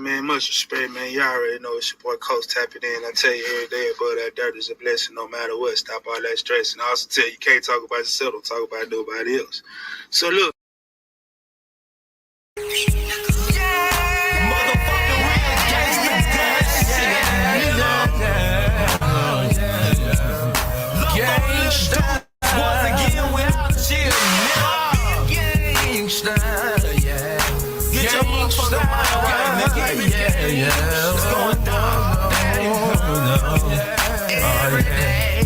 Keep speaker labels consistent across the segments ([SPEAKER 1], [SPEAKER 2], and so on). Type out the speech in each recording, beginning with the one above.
[SPEAKER 1] Man, much respect, man. You already know it's your boy Coach tapping in. I tell you every day, but that dirt is a blessing no matter what. Stop all that stress. And I also tell you, can't talk about yourself, don't talk about nobody else. So look.
[SPEAKER 2] What's going down? Every day,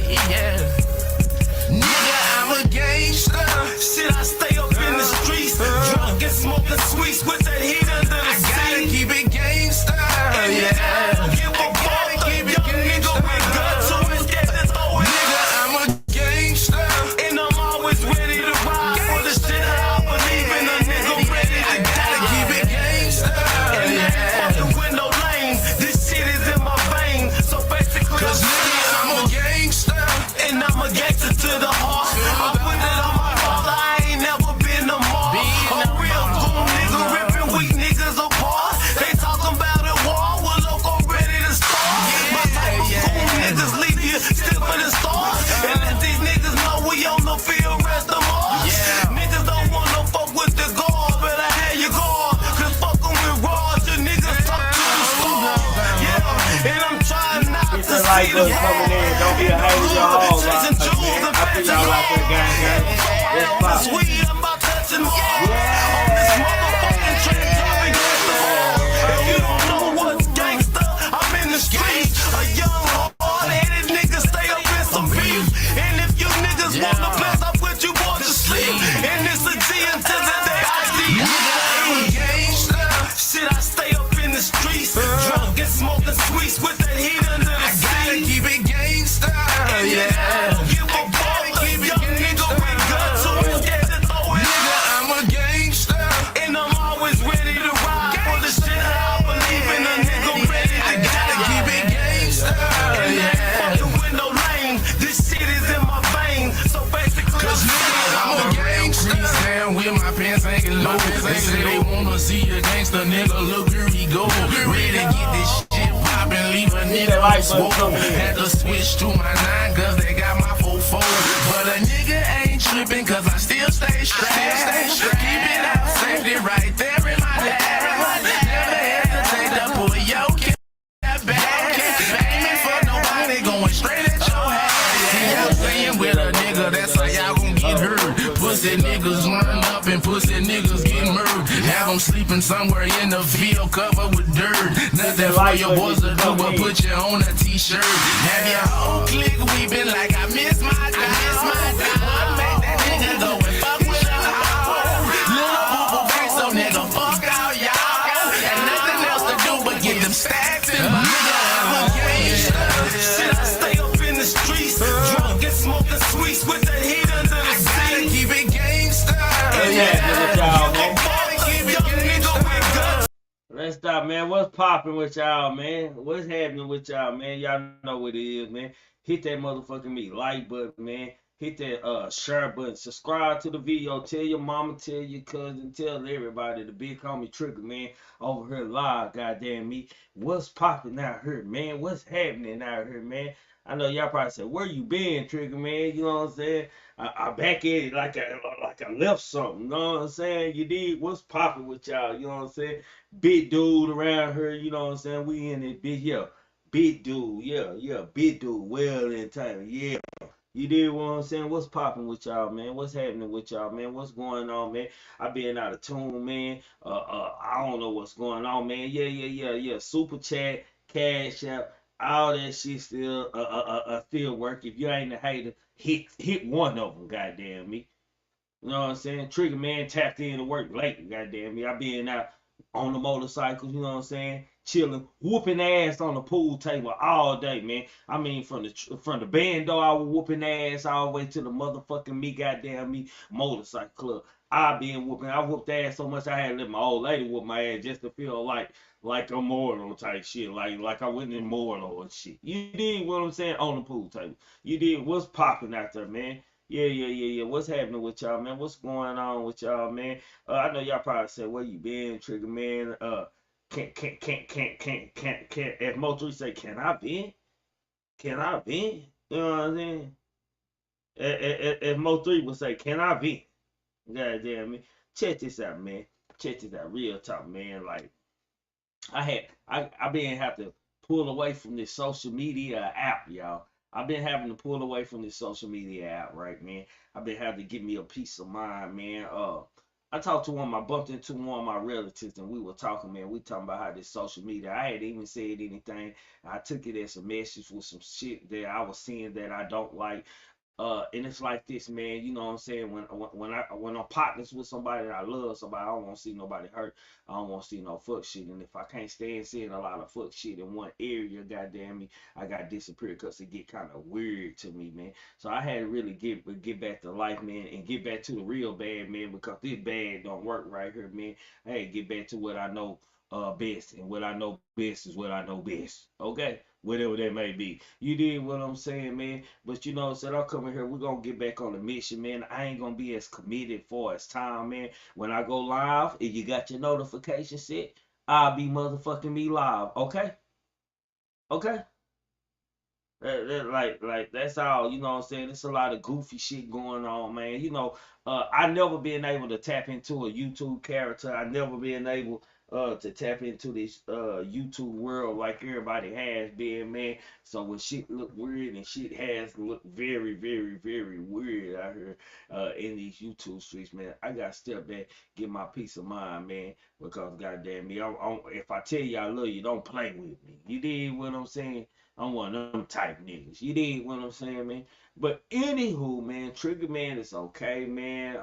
[SPEAKER 2] nigga, I'm a gangster. Shit, I stay up in the streets, drunk and smoking sweets with that heat under the seat. I gotta keep it gangster, yeah. I don't give a fuck, the young nigga with guts who is scared to throw it. Nigga, I'm a gangster, and I'm always ready to ride for the shit I believe in. A nigga ready to die. I gotta keep it gangster, yeah. Fucking window lane, this shit is in my vein. So basically, cause nigga, I'm a gangster, and I'm a gangster to the heart. I put it on my father, I ain't never been a mark. A real cool nigga ripping weak niggas apart. They talking about a war, well look, I'm ready to start. My type of cool niggas leave you still for the stars. And let these niggas know we on the field, rest of Mars. Niggas don't want no fuck with the guard, but I had you guard. Cause fucking with Raj, your niggas talk to the star. Yeah, and I'm trying not to see the
[SPEAKER 3] coming in. Don't be a hater, y'all. I feel y'all out there, gang. Let's pop.
[SPEAKER 2] I'm about touching more on this motherfucking train driving gangster. If you don't know what's gangster, I'm in the streets. A young hard-headed nigga stay up in some beef. And if you niggas wanna bless, I put you boys to sleep. And it's a G until the day I see you. I'm a gangster. Shit, I stay up in the streets, drunk and smoking sweets with that heat under the seat. I gotta keep it gangster, yeah. I don't give a fuck, the young nigga with guts who is scared to throw it. Nigga, I'm a gangster, and I'm always ready to ride for the shit I believe in. A nigga ready to gotta keep it gangster, yeah. Fucking window lane, this shit is in my vein. So basically, cause nigga, I'm a gangster. Stand with my pants hanging low. They say they wanna see a gangster, nigga. Look where he go. Ready to get this shit poppin', leave a nigga like swoop. Had to switch to my 9 cause they got my 4-4. But a nigga ain't trippin' cause I still stay strapped. Keep it out, safety right there in my lap. Never hesitate to pull your kid back. Aiming for nobody, going straight at your head. See, I'm saying with a nigga, that's how y'all gon' get hurt. Pussy niggas run up and pussy niggas get murdered. Have them sleeping somewhere in the field covered with dirt. Nothing for your boys to do but put you on a t-shirt. Have your whole clique weeping like I miss my time. What make that nigga go and fuck with a hoe? Little boo-boo face, so nigga fuck out y'all. And nothing else to do but get them stacks in my nigga. I'm a gangster. Shit, I stay up in the streets, drunk and smoking sweets with the heat under the seat. I gotta keep it gangster.
[SPEAKER 3] Let's stop, man. What's popping with y'all, man? What's happening with y'all, man? Y'all know what it is, man. Hit that motherfucking like button, man. Hit that share button. Subscribe to the video. Tell your mama, tell your cousin, tell everybody. The big homie Trigger, man, over here live, goddamn me. What's popping out here, man? What's happening out here, man? I know y'all probably said, where you been, Trigger, man? You know what I'm saying? I back at it like I left something. You know what I'm saying? You did. What's popping with y'all? You know what I'm saying? Big dude around here. You know what I'm saying? We in it big, yeah. Big dude, yeah. Big dude, well in time, yeah. You did what I'm saying? What's popping with y'all, man? What's happening with y'all, man? What's going on, man? I been out of tune, man. I don't know what's going on, man. Yeah. Super chat, cash out, all that shit still work. If you ain't a hater, hit one of them, goddamn me. You know what I'm saying? Trigger man tapped in to work lately, goddamn me. I been out on the motorcycles, you know what I'm saying? Chilling, whooping ass on the pool table all day, man. I mean, from the band though, I was whooping ass all the way to the motherfucking goddamn me motorcycle club. I whooped ass so much I had to let my old lady whoop my ass just to feel like I'm mortal type shit, like I went immortal and shit. You did what I'm saying on the pool table. You did what's popping out there, man. Yeah. What's happening with y'all, man? What's going on with y'all, man? I know y'all probably said, where you been, Trigger, man? Can as Mo3 say, can I vent? Can I vent? You know what I'm saying? As Mo3 would say, can I vent? God damn me. Check this out, man. Check this out. Real talk, man. Like I been have to pull away from this social media app, y'all. I've been having to pull away from this social media app, right, man. I've been having to give me a peace of mind, man. I talked to I bumped into one of my relatives, and we were talking, man. We talking about how this social media. I hadn't even said anything. I took it as a message with some shit that I was seeing that I don't like. And it's like this, man. You know what I'm saying? When I'm partners with somebody that I love, somebody, I don't want to see nobody hurt. I don't want to see no fuck shit. And if I can't stand seeing a lot of fuck shit in one area, goddamn me, I got disappear because it get kind of weird to me, man. So I had to really get back to life, man, and get back to the real bad, man, because this bad don't work right here, man. I had to get back to what I know best, and what I know best is what I know best. Okay, whatever that may be. You did what I'm saying, man. But you know, said I'm coming here. We're gonna get back on the mission, man. I ain't gonna be as committed for as time, man. When I go live, if you got your notification set, I'll be motherfucking me live. Okay, okay. Like that's all, you know what I'm saying? There's a lot of goofy shit going on, man. You know, I never been able to tap into a YouTube character. I never been able to tap into this YouTube world like everybody has been, man. So when shit look weird and shit has looked very, very, very weird out here in these YouTube streets, man, I gotta step back, get my peace of mind, man. Because goddamn me, if I tell you I love you, don't play with me. You did what I'm saying? I'm one of them type niggas. You dig what I'm saying, man? But anywho, man, Trigger man is okay, man.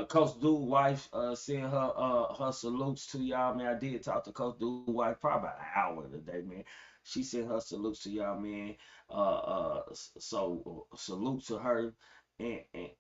[SPEAKER 3] Coach Dude wife sent her salutes to y'all, man. I did talk to Coach Dude wife probably about an hour today, man. She sent her salutes to y'all, man. So salute to her.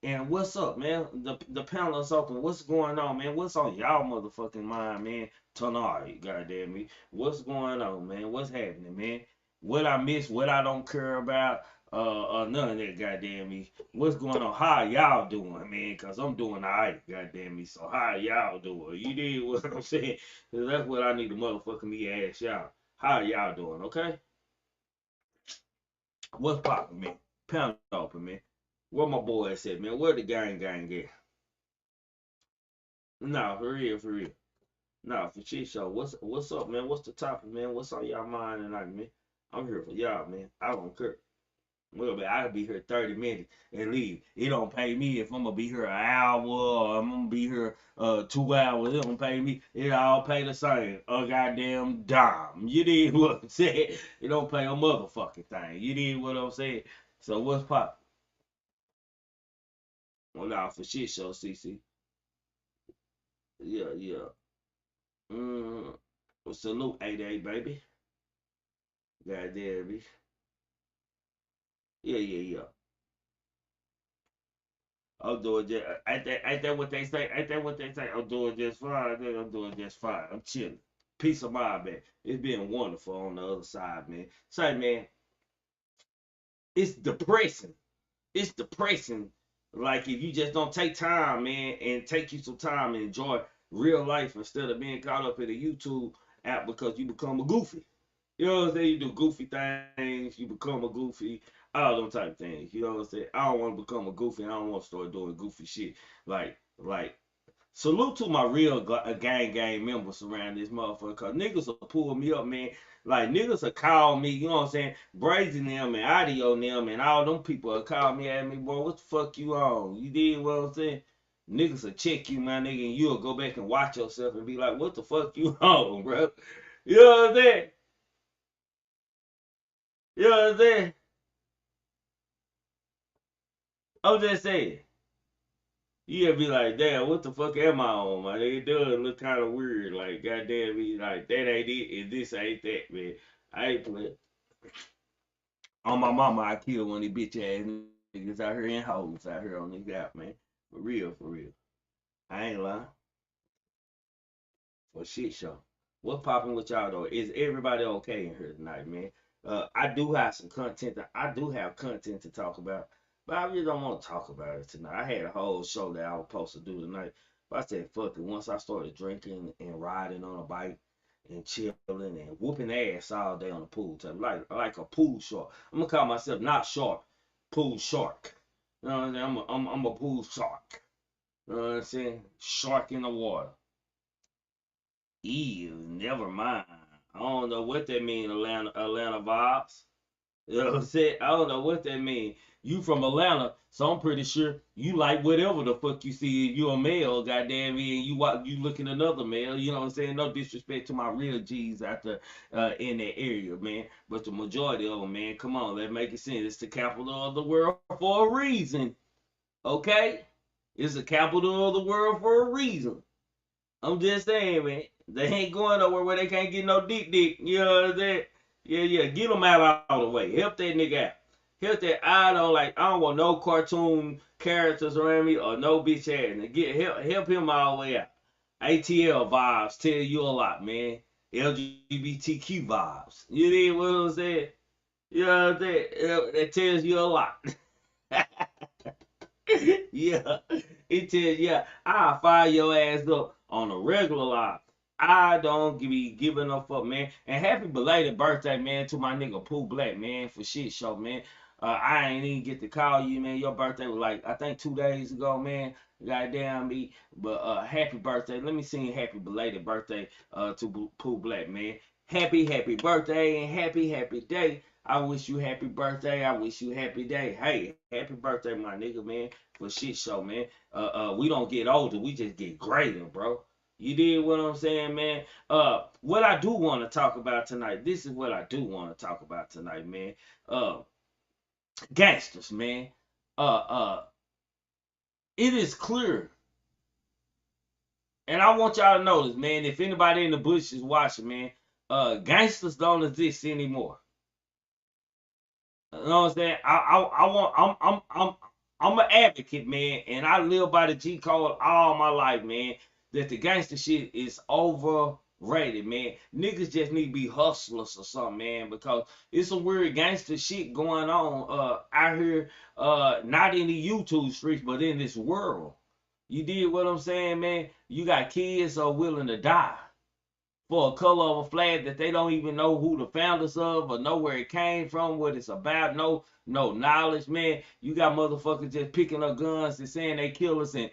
[SPEAKER 3] And what's up, man? The panel is open. What's going on, man? What's on y'all motherfucking mind, man? Tonight, goddamn me. What's going on, man? What's happening, man? What I miss, what I don't care about, none of that, goddamn me. What's going on? How y'all doing, man? Cause I'm doing alright, goddamn me. So how y'all doing? You did what I'm saying? 'Cause that's what I need to motherfucking me ask y'all. How y'all doing? Okay? What's poppin', man? Pound open, man. Where my boys at, man? Where the gang get? Nah, for real, for real. Nah, for shit show. What's up, man? What's the topic, man? What's on y'all mind tonight, man? I'm here for y'all, man. I don't care. Well, man, I could be here 30 minutes and leave. It don't pay me if I'm gonna be here an hour or I'm gonna be here 2 hours. It don't pay me. It all pay the same. A goddamn dime. You did what I'm saying? It don't pay a motherfucking thing. You did what I'm saying? So what's pop? Well, nah, for shit show, CC. Yeah, yeah. Mm, well, salute 88, baby. Goddamn me. Yeah, yeah, yeah. I'm doing just ain't that what they say? Ain't that what they say? I'm doing just fine. I'm doing just fine. I'm chilling. Peace of mind, man. It's been wonderful on the other side, man. Say, man, it's depressing. It's depressing. Like if you just don't take time, man, and take you some time and enjoy real life instead of being caught up in a YouTube app because you become a goofy. You know what I'm saying? You do goofy things, you become a goofy, all them type of things. You know what I'm saying? I don't want to become a goofy. I don't want to start doing goofy shit. Like, salute to my real gang members around this motherfucker. Cause niggas will pull me up, man. Like niggas will call me, you know what I'm saying? Brazen them and audio them and all them people will call me at me, boy, what the fuck you on? You did what I'm saying? Niggas will check you, my nigga, and you'll go back and watch yourself and be like, what the fuck you on, bro? You know what I'm saying? You know what I'm saying? I'm just saying. You gotta be like, damn, what the fuck am I on, man? It does look kind of weird. Like, goddamn, me, like, that ain't it, and this ain't that, man. I ain't playing. On my mama, I killed one of these bitch ass niggas out here in hoes out here on this app, man. For real, for real. I ain't lying. For shit show. What's popping with y'all though? Is everybody okay in here tonight, man? I do have some content. I do have content to talk about, but I really don't want to talk about it tonight. I had a whole show that I was supposed to do tonight, But I said, fuck it. Once I started drinking and riding on a bike and chilling and whooping ass all day on the pool table, like a pool shark. I'm gonna call myself not shark, pool shark. You know what I'm saying? I'm a pool shark. You know what I'm saying? Shark in the water. Ew, never mind. I don't know what that mean, Atlanta vibes. You know what I'm saying? I don't know what that mean. You from Atlanta, so I'm pretty sure you like whatever the fuck you see. If you a male, goddamn me, and you looking another male. You know what I'm saying? No disrespect to my real G's out there in that area, man. But the majority of them, man, come on, let's make it sense. It's the capital of the world for a reason. Okay? It's the capital of the world for a reason. I'm just saying, man. They ain't going nowhere where they can't get no dick. You know what I'm saying? Yeah. Get them out of the way. Help that nigga out. Help that. I don't want no cartoon characters around me or no bitch ass. Help him all the way out. ATL vibes tell you a lot, man. LGBTQ vibes. You know what I'm saying? You know what I'm saying? That tells you a lot. Yeah. It tells you, I'll fire your ass up on a regular life. I don't be giving a fuck, man. And happy belated birthday, man, to my nigga Pooh Black, man, for shit show, man. I ain't even get to call you, man. Your birthday was like, I think 2 days ago, man. Goddamn me. But happy birthday. Let me sing happy belated birthday to Pooh Black, man. Happy birthday and happy day. I wish you happy birthday. I wish you happy day. Hey, happy birthday, my nigga, man, for shit show, man. We don't get older. We just get greater, bro. You did what I'm saying, man? What I do want to talk about tonight, this is what I do want to talk about tonight, man. Gangsters, man. It is clear, and I want y'all to know this, man. If anybody in the bush is watching, man, gangsters don't exist anymore. You know what I'm saying? I'm an advocate, man, and I live by the G code all my life, man. That the gangster shit is overrated, man. Niggas just need to be hustlers or something, man, because it's some weird gangster shit going on out here, not in the YouTube streets, but in this world. You did what I'm saying, man? You got kids who are willing to die for a color of a flag that they don't even know who the founders of or know where it came from, what it's about, no knowledge, man. You got motherfuckers just picking up guns and saying they killers and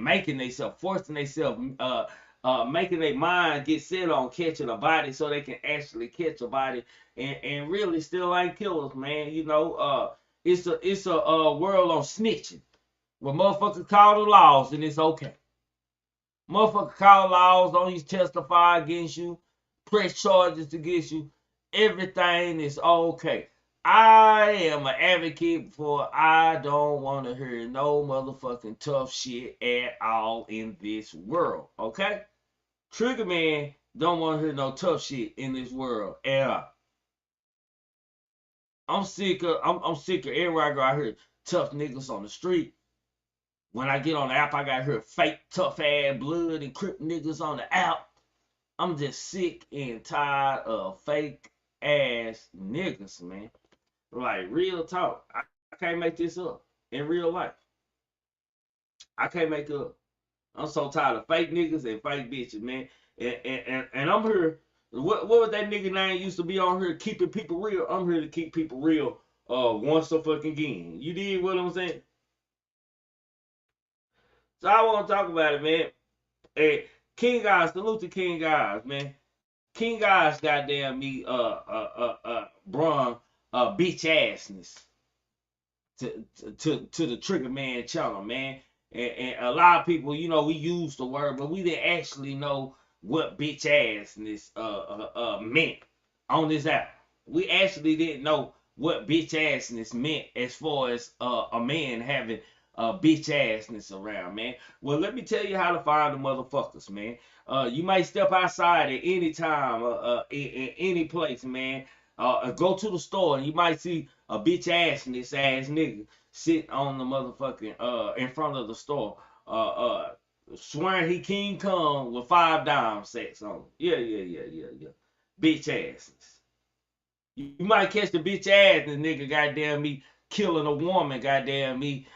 [SPEAKER 3] making themselves, forcing themselves, making their mind get set on catching a body so they can actually catch a body and really still ain't killers, man. You know, it's a world on snitching where motherfuckers call the laws and it's okay. Motherfucker call laws, don't even testify against you, press charges against you. Everything is okay. I am an advocate for I don't want to hear no motherfucking tough shit at all in this world. Okay? Trigger man don't want to hear no tough shit in this world at all. I'm sick of everywhere I go. I hear tough niggas on the street. When I get on the app, I got to hear fake tough ass blood and crip niggas on the app. I'm just sick and tired of fake ass niggas, man. Like, real talk. I can't make this up in real life. I can't make it up. I'm so tired of fake niggas and fake bitches, man. And I'm here. What was that nigga name used to be on here? Keeping people real. I'm here to keep people real once a fucking again. You did what I'm saying? So I want to talk about it, man. Hey, King Guys, salute to King Guys, man. King Guys, goddamn me, brung bitch assness to the Trigger Man channel, man. And a lot of people, you know, we use the word, but we didn't actually know what bitch assness meant on this app. We actually didn't know what bitch assness meant as far as a man having bitch assness around, man. Well, let me tell you how to find the motherfuckers, man. You might step outside at any time, in any place, man. Go to the store and you might see a bitch assness ass nigga sit on the motherfucking in front of the store, swearing he King Kong with 5 dime sets on. Yeah. Bitch assness. You might catch the bitch ass nigga, goddamn me, killing a woman, goddamn me,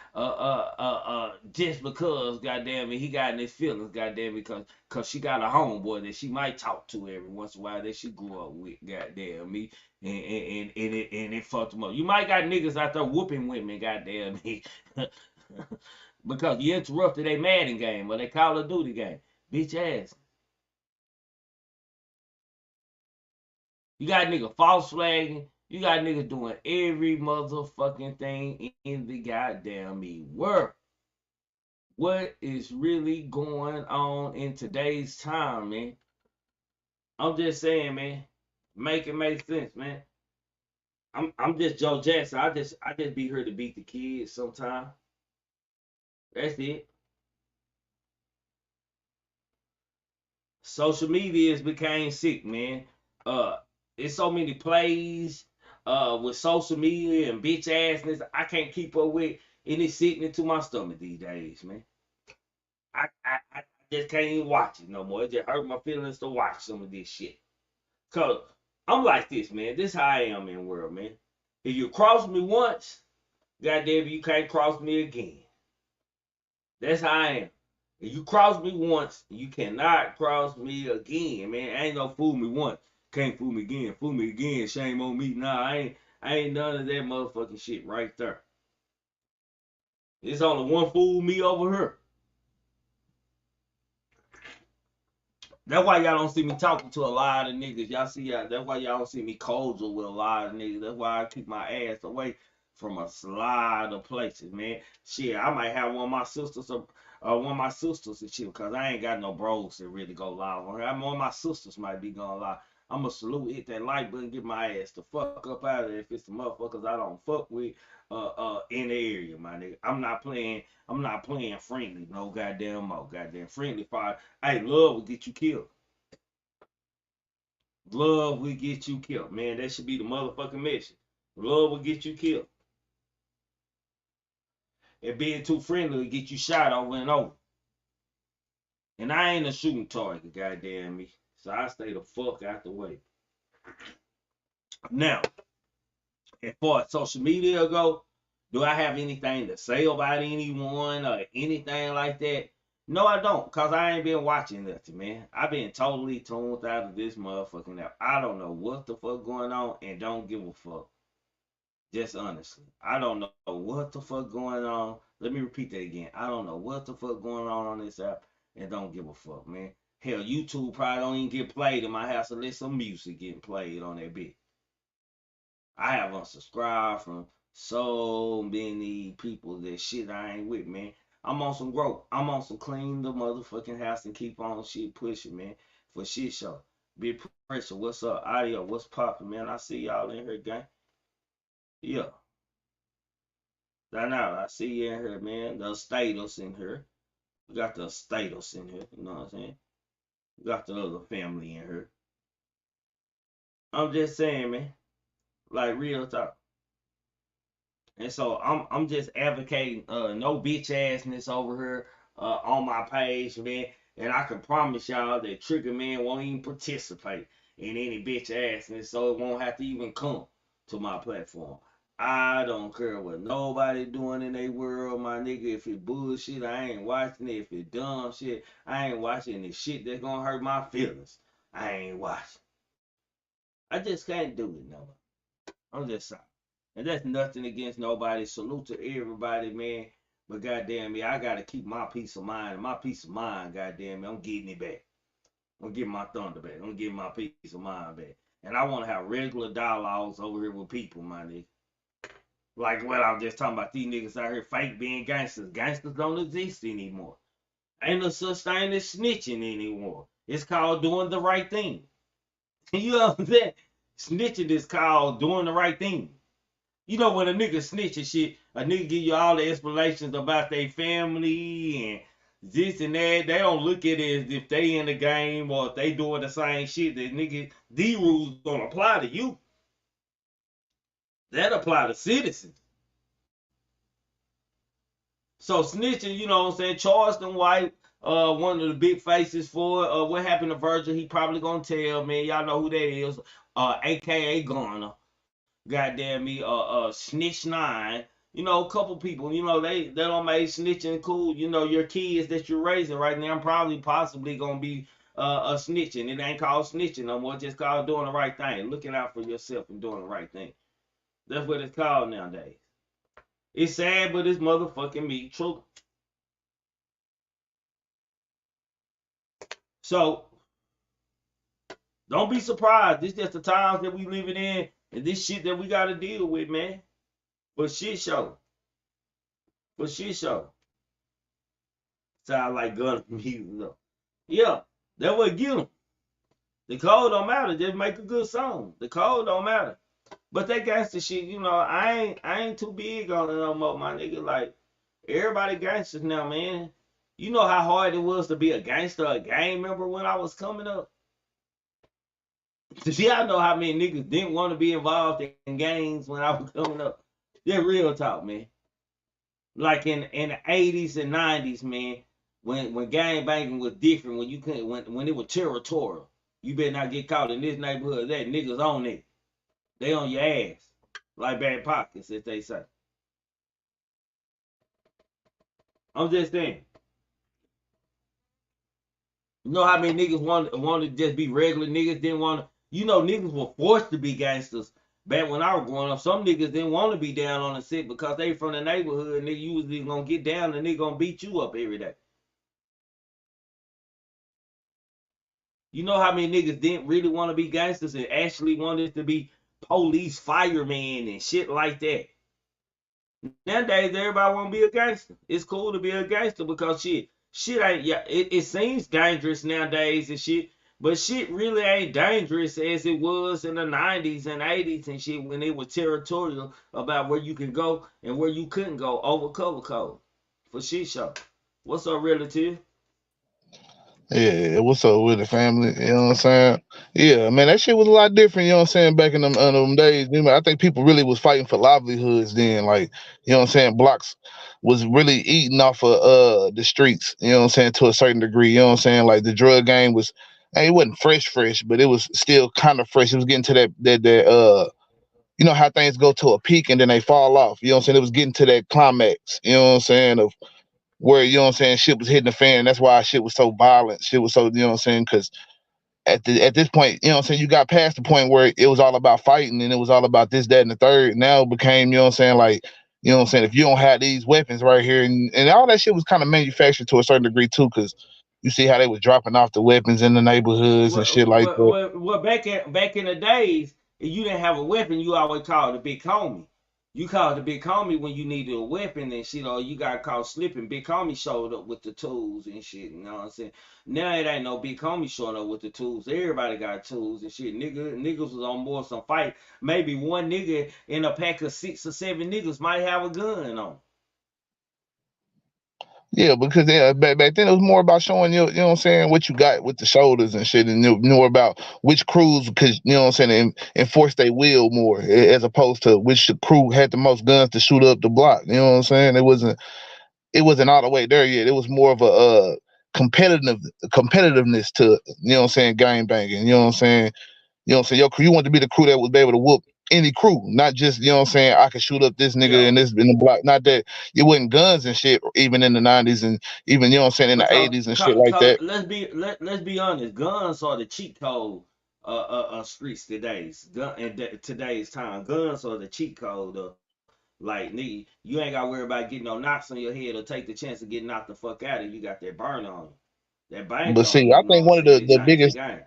[SPEAKER 3] just because, goddamn me, he got in his feelings, goddamn me, cause she got a homeboy that she might talk to every once in a while that she grew up with, goddamn me, and it fucked him up. You might got niggas out there whooping women, goddamn me, because you interrupted a Madden game or they Call of Duty game, bitch ass. You got niggas false flagging. You got niggas doing every motherfucking thing in the goddamn world. What is really going on in today's time, man? I'm just saying, man. Make it make sense, man. I'm just Joe Jackson. I just be here to beat the kids sometime. That's it. Social media has became sick, man. Uh, it's so many plays with social media and bitch assness. I can't keep up with, and it's sitting into my stomach these days, man. I just can't even watch it no more. It just hurt my feelings to watch some of this shit. Cause I'm like this, man. This how I am in the world, man. If you cross me once, goddamn, you can't cross me again. That's how I am. If you cross me once, you cannot cross me again, man. I ain't no fool me once. Can't fool me again. Fool me again. Shame on me. Nah, I ain't none of that motherfucking shit right there. There's only one fool me over here. That's why y'all don't see me talking to a lot of niggas. Y'all see, that's why y'all don't see me cordial with a lot of niggas. That's why I keep my ass away from a lot of places, man. Shit, I might have one of my sisters and shit, because I ain't got no bros that really go live on her. One of my sisters might be going live. I'm going to salute, hit that like button, get my ass the fuck up out of there if it's the motherfuckers I don't fuck with in the area, my nigga. I'm not playing friendly no goddamn more. Goddamn friendly fire. Hey, love will get you killed. Love will get you killed, man. That should be the motherfucking mission. Love will get you killed. And being too friendly will get you shot over and over. And I ain't a shooting target, goddamn me. So I stay the fuck out the way. Now, as far as social media go, do I have anything to say about anyone or anything like that? No, I don't, because I ain't been watching nothing, man. I've been totally tuned out of this motherfucking app. I don't know what the fuck going on and don't give a fuck. Just honestly. I don't know what the fuck going on. Let me repeat that again. I don't know what the fuck going on this app and don't give a fuck, man. Hell, YouTube probably don't even get played in my house unless some music getting played on that bitch. I have unsubscribed from so many people that shit I ain't with, man. I'm on some growth. I'm on some clean the motherfucking house and keep on shit pushing, man. For shit show. Big pressure. What's up? Audio. What's poppin', man? I see y'all in here, gang. Yeah. I see you in here, man. The status in here. We got the status in here. You know what I'm saying? We got the other family in here. I'm just saying, man. Like real talk. And so I'm just advocating no bitch assness over here on my page, man. And I can promise y'all that Trigger Man won't even participate in any bitch assness, so it won't have to even come to my platform. I don't care what nobody doing in their world, my nigga. If it bullshit, I ain't watching it. If it dumb shit, I ain't watching the shit that's gonna hurt my feelings. I ain't watching. I just can't do it no more. I'm just sorry. And that's nothing against nobody. Salute to everybody, man. But goddamn me, I gotta keep my peace of mind. And my peace of mind, goddamn me, I'm getting it back. I'm getting my thunder back. I'm getting my peace of mind back. And I want to have regular dialogues over here with people, my nigga. Like what I was just talking about, these niggas out here fake being gangsters. Gangsters don't exist anymore. Ain't no such thing as snitching anymore. It's called doing the right thing. You know what I'm saying? Snitching is called doing the right thing. You know when a nigga snitch and shit, a nigga give you all the explanations about their family and this and that. They don't look at it as if they in the game or if they doing the same shit. That nigga, these rules don't apply to you. That apply to citizens. So snitching, you know what I'm saying? Charleston White, one of the big faces for it. What happened to Virgil? He probably gonna tell, man. Y'all know who that is. AKA Garner. goddamn me, Snitch 9. You know, a couple people, you know, they don't make snitching cool. You know, your kids that you're raising right now, probably possibly gonna be snitching. It ain't called snitching no more, it's just called doing the right thing, looking out for yourself and doing the right thing. That's what it's called nowadays. It's sad, but it's motherfucking me true. So don't be surprised. This just the times that we living in, and this shit that we gotta deal with, man. For shit show. For shit show. Sound like gun music though. Yeah, that what get them. The code don't matter. Just make a good song. The code don't matter. But that gangster shit, you know, I ain't too big on it no more, my nigga. Like everybody gangsters now, man. You know how hard it was to be a gangster, a gang member when I was coming up. See, I know how many niggas didn't want to be involved in gangs when I was coming up. Yeah, real talk, man. Like in the 80s and 90s, man, when gang banging was different, when you couldn't when it was territorial. You better not get caught in this neighborhood. That niggas on it. They on your ass. Like bad pockets, as they say. I'm just saying. You know how many niggas want to just be regular niggas, didn't want to, you know, niggas were forced to be gangsters back when I was growing up. Some niggas didn't want to be down on the set because they from the neighborhood, nigga. You was either gonna get down and nigga gonna beat you up every day. You know how many niggas didn't really want to be gangsters and actually wanted to be police, firemen, and shit like that. Nowadays, everybody want to be a gangster. It's cool to be a gangster because shit ain't, yeah, it seems dangerous nowadays and shit, but shit really ain't dangerous as it was in the 90s and 80s and shit when it was territorial about where you can go and where you couldn't go over cover code for shit show. What's up, relative?
[SPEAKER 4] Yeah, what's up with the family? You know what I'm saying? Yeah, man, that shit was a lot different. You know what I'm saying? Back in them days, you know, I think people really was fighting for livelihoods then. Like, you know what I'm saying? Blocks was really eating off of the streets. You know what I'm saying? To a certain degree. You know what I'm saying? Like the drug game was, hey, it wasn't fresh, but it was still kind of fresh. It was getting to that you know how things go to a peak and then they fall off. You know what I'm saying? It was getting to that climax. You know what I'm saying? Of where, you know what I'm saying, shit was hitting the fan. That's why shit was so violent. Shit was so, you know what I'm saying, because at this point, you know what I'm saying, you got past the point where it was all about fighting and it was all about this, that, and the third. Now it became, you know what I'm saying, like, you know what I'm saying, if you don't have these weapons right here, and all that shit was kind of manufactured to a certain degree too, because you see how they was dropping off the weapons in the neighborhoods and shit like that.
[SPEAKER 3] Well, back in the days, if you didn't have a weapon, you always called the big homie. You called the big homie when you needed a weapon and shit, or you got caught slipping. Big homie showed up with the tools and shit. You know what I'm saying? Now it ain't no big homie showing up with the tools. Everybody got tools and shit. Niggas was on more some fight. Maybe one nigga in a pack of 6 or 7 niggas might have a gun on.
[SPEAKER 4] Yeah, because back then it was more about showing you, you know what I'm saying, what you got with the shoulders and shit, and more about which crews, because you know what I'm saying, enforce their will more, as opposed to which crew had the most guns to shoot up the block. You know what I'm saying? It wasn't all the way there yet. It was more of a competitiveness to, you know what I'm saying, gang banging. You know what I'm saying? You know what I'm saying? Your crew, you want to be the crew that was able to whoop any crew, not just, you know what I'm saying, I could shoot up this nigga
[SPEAKER 3] Yeah.
[SPEAKER 4] and this in the block. Not that it wasn't guns and shit, even in the 90s and even, you know what I'm saying, in the
[SPEAKER 3] Because
[SPEAKER 4] 80s and shit like that.
[SPEAKER 3] let's be honest, guns are the cheat code streets today's time. Guns are the cheat code of, like, nigga, you ain't gotta worry about getting no knocks on your head or take the chance of getting knocked the fuck out of you. Got that burn on you. That bank
[SPEAKER 4] But
[SPEAKER 3] on
[SPEAKER 4] see,
[SPEAKER 3] you,
[SPEAKER 4] I
[SPEAKER 3] you know
[SPEAKER 4] think
[SPEAKER 3] what I'm
[SPEAKER 4] one of
[SPEAKER 3] saying? It
[SPEAKER 4] the
[SPEAKER 3] changed the
[SPEAKER 4] biggest
[SPEAKER 3] game.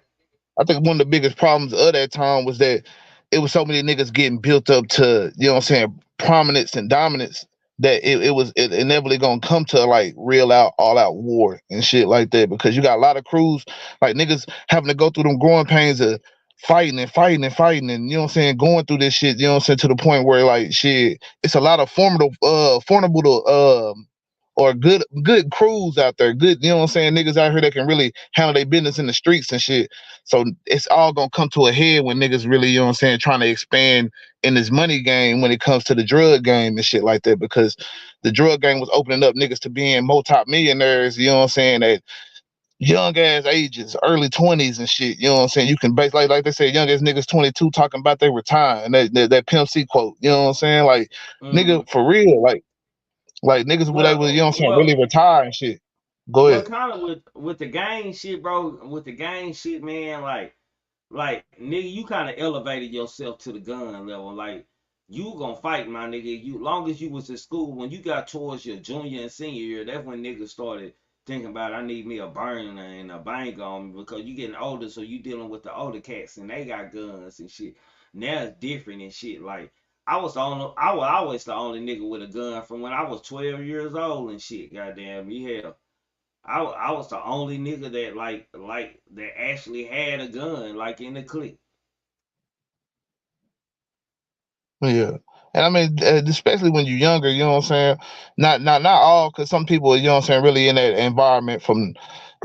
[SPEAKER 4] I think one of the biggest problems of that time was that it was so many niggas getting built up to, you know what I'm saying, prominence and dominance, that it inevitably gonna come to like real out all out war and shit like that, because you got a lot of crews, like niggas having to go through them growing pains of fighting and, you know what I'm saying, going through this shit, you know what I'm saying, to the point where like shit, it's a lot of formidable or good crews out there, good, you know what I'm saying, niggas out here that can really handle their business in the streets and shit. So it's all gonna come to a head when niggas really, you know what I'm saying, trying to expand in this money game when it comes to the drug game and shit like that, because the drug game was opening up niggas to being multi-millionaires, you know what I'm saying, that young ass ages, early 20s and shit. You know what I'm saying? You can base like they say, young ass niggas 22 talking about they retiring. That Pimp C quote. You know what I'm saying? Like nigga, for real, like niggas would able, you know what I'm saying, really
[SPEAKER 3] Well,
[SPEAKER 4] retire and shit. Go ahead.
[SPEAKER 3] kind of with the gang shit, bro. With the gang shit, man. Like nigga, you kind of elevated yourself to the gun level. Like you gonna fight, my nigga. You long as you was in school, when you got towards your junior and senior year, that's when niggas started thinking about I need me a burner and a bang on me because you getting older, so you dealing with the older cats and they got guns and shit. Now it's different and shit. Like I was always the only nigga with a gun from when I was 12 years old and shit. Goddamn me hell. I was the only nigga that that actually had a gun like in the clique.
[SPEAKER 4] Yeah. And I mean, especially when you're younger, you know what I'm saying? Not all, because some people, you know what I'm saying, really in that environment from,